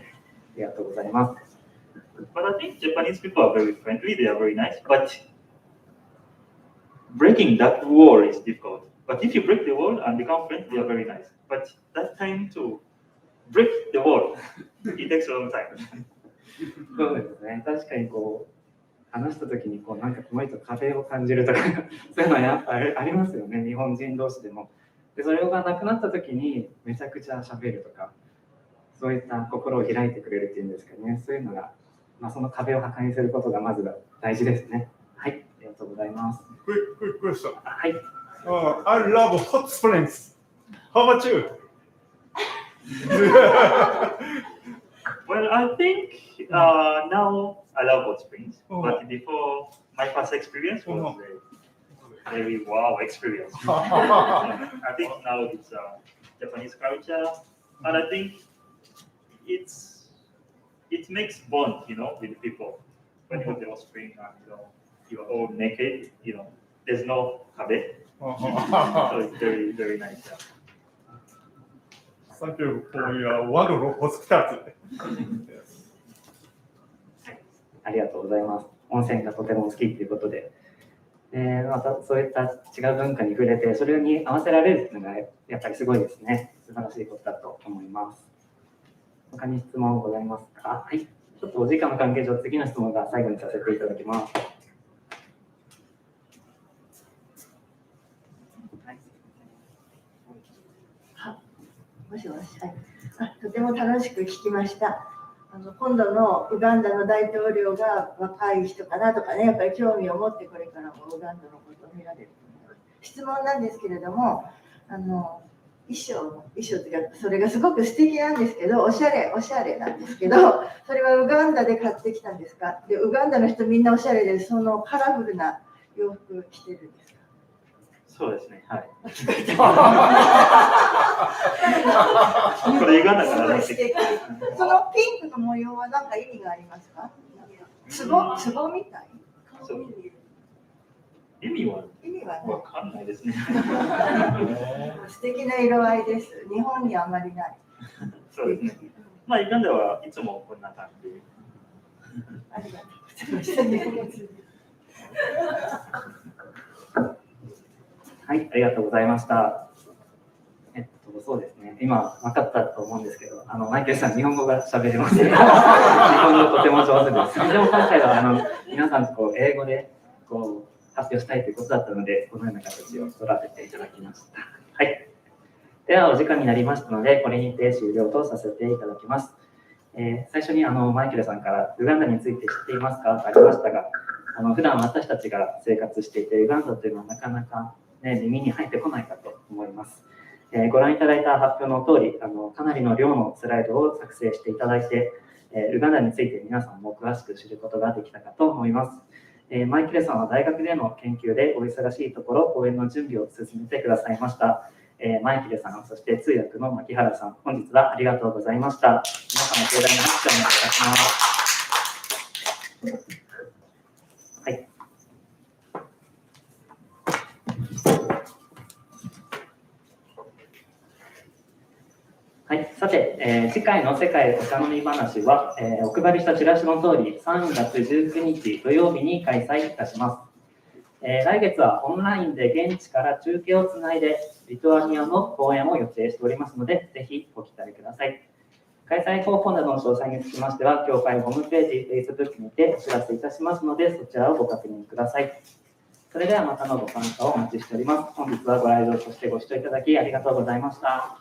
りがとうございます。But I think Japanese people are very friendly, they are very nice, but breaking that wall is difficult. But if you break the wall and become friends, they are very nice. But that time to break the wall, it takes a long time. そうですね、確かにこう話したときにこうなんかこの人壁を感じるとかそういうのはやっぱありますよね、日本人同士でも。でそれがなくなったときにめちゃくちゃ喋るとか、そういった心を開いてくれるっていうんですかね、そういうのが、その壁を破壊することがまずは大事ですね。はい、ありがとうございます。Quick question. はい。I love hot springs. How about you? Well, I think now I love hot springs, but before my first experience was a very wow experience. I think now it's Japanese culture, and I think it makes bond, with people. When you go to the hot spring and you are all naked, there's no kabe, so it's very very nice. Thank you for your wonderful hospitality. ありがとうございます。温泉がとても好きということで、またそういった違う文化に触れて、それに合わせられるというのがやっぱりすごいですね。素晴らしいことだと思います。他に質問ございますか？はい。ちょっとお時間の関係上、次の質問が最後にさせていただきます。もしもし、とても楽しく聞きました。今度のウガンダの大統領が若い人かなとかね、やっぱり興味を持ってこれからもウガンダのことを見られる。質問なんですけれども、衣装というか、それがすごく素敵なんですけど、おしゃれなんですけど、それはウガンダで買ってきたんですか？で、ウガンダの人みんなおしゃれで、そのカラフルな洋服着てるんですか？そうですね、はい。これウガンダから出てきた。そのピンクの模様は何か意味がありますか？壺みたい？意味はわかんないですね。素敵な色合いです。日本にはあまりない。そうですね。ウガンダはいつもこんな感じ。ありがとうございます。はい、ありがとうございました。そうですね、今分かったと思うんですけど、マイケルさん、日本語が喋れますね。日本語とても上手です。でも今回は皆さんと英語で発表したいということだったので、このような形を取らせていただきました。はい。では、お時間になりましたので、これにて終了とさせていただきます。最初にマイケルさんからウガンダについて知っていますかとありましたが、普段私たちが生活していて、ウガンダというのはなかなか、耳に入ってこないかと思います。ご覧いただいた発表の通り、かなりの量のスライドを作成していただいて、ウガンダについて皆さんも詳しく知ることができたかと思います。マイケルさんは大学での研究でお忙しいところ、講演の準備を進めてくださいました。マイケルさん、そして通訳の牧原さん、本日はありがとうございました。皆様、盛大な拍手をお願いいたします。はい。次回の世界お茶飲み話は、お配りしたチラシの通り3月19日土曜日に開催いたします。来月はオンラインで現地から中継をつないでリトアニアの講演を予定しておりますので、ぜひご期待ください。開催方法などの詳細につきましては、協会ホームページ、Facebook にてお知らせいたしますので、そちらをご確認ください。それではまたのご参加をお待ちしております。本日はご来場そしてご視聴いただきありがとうございました。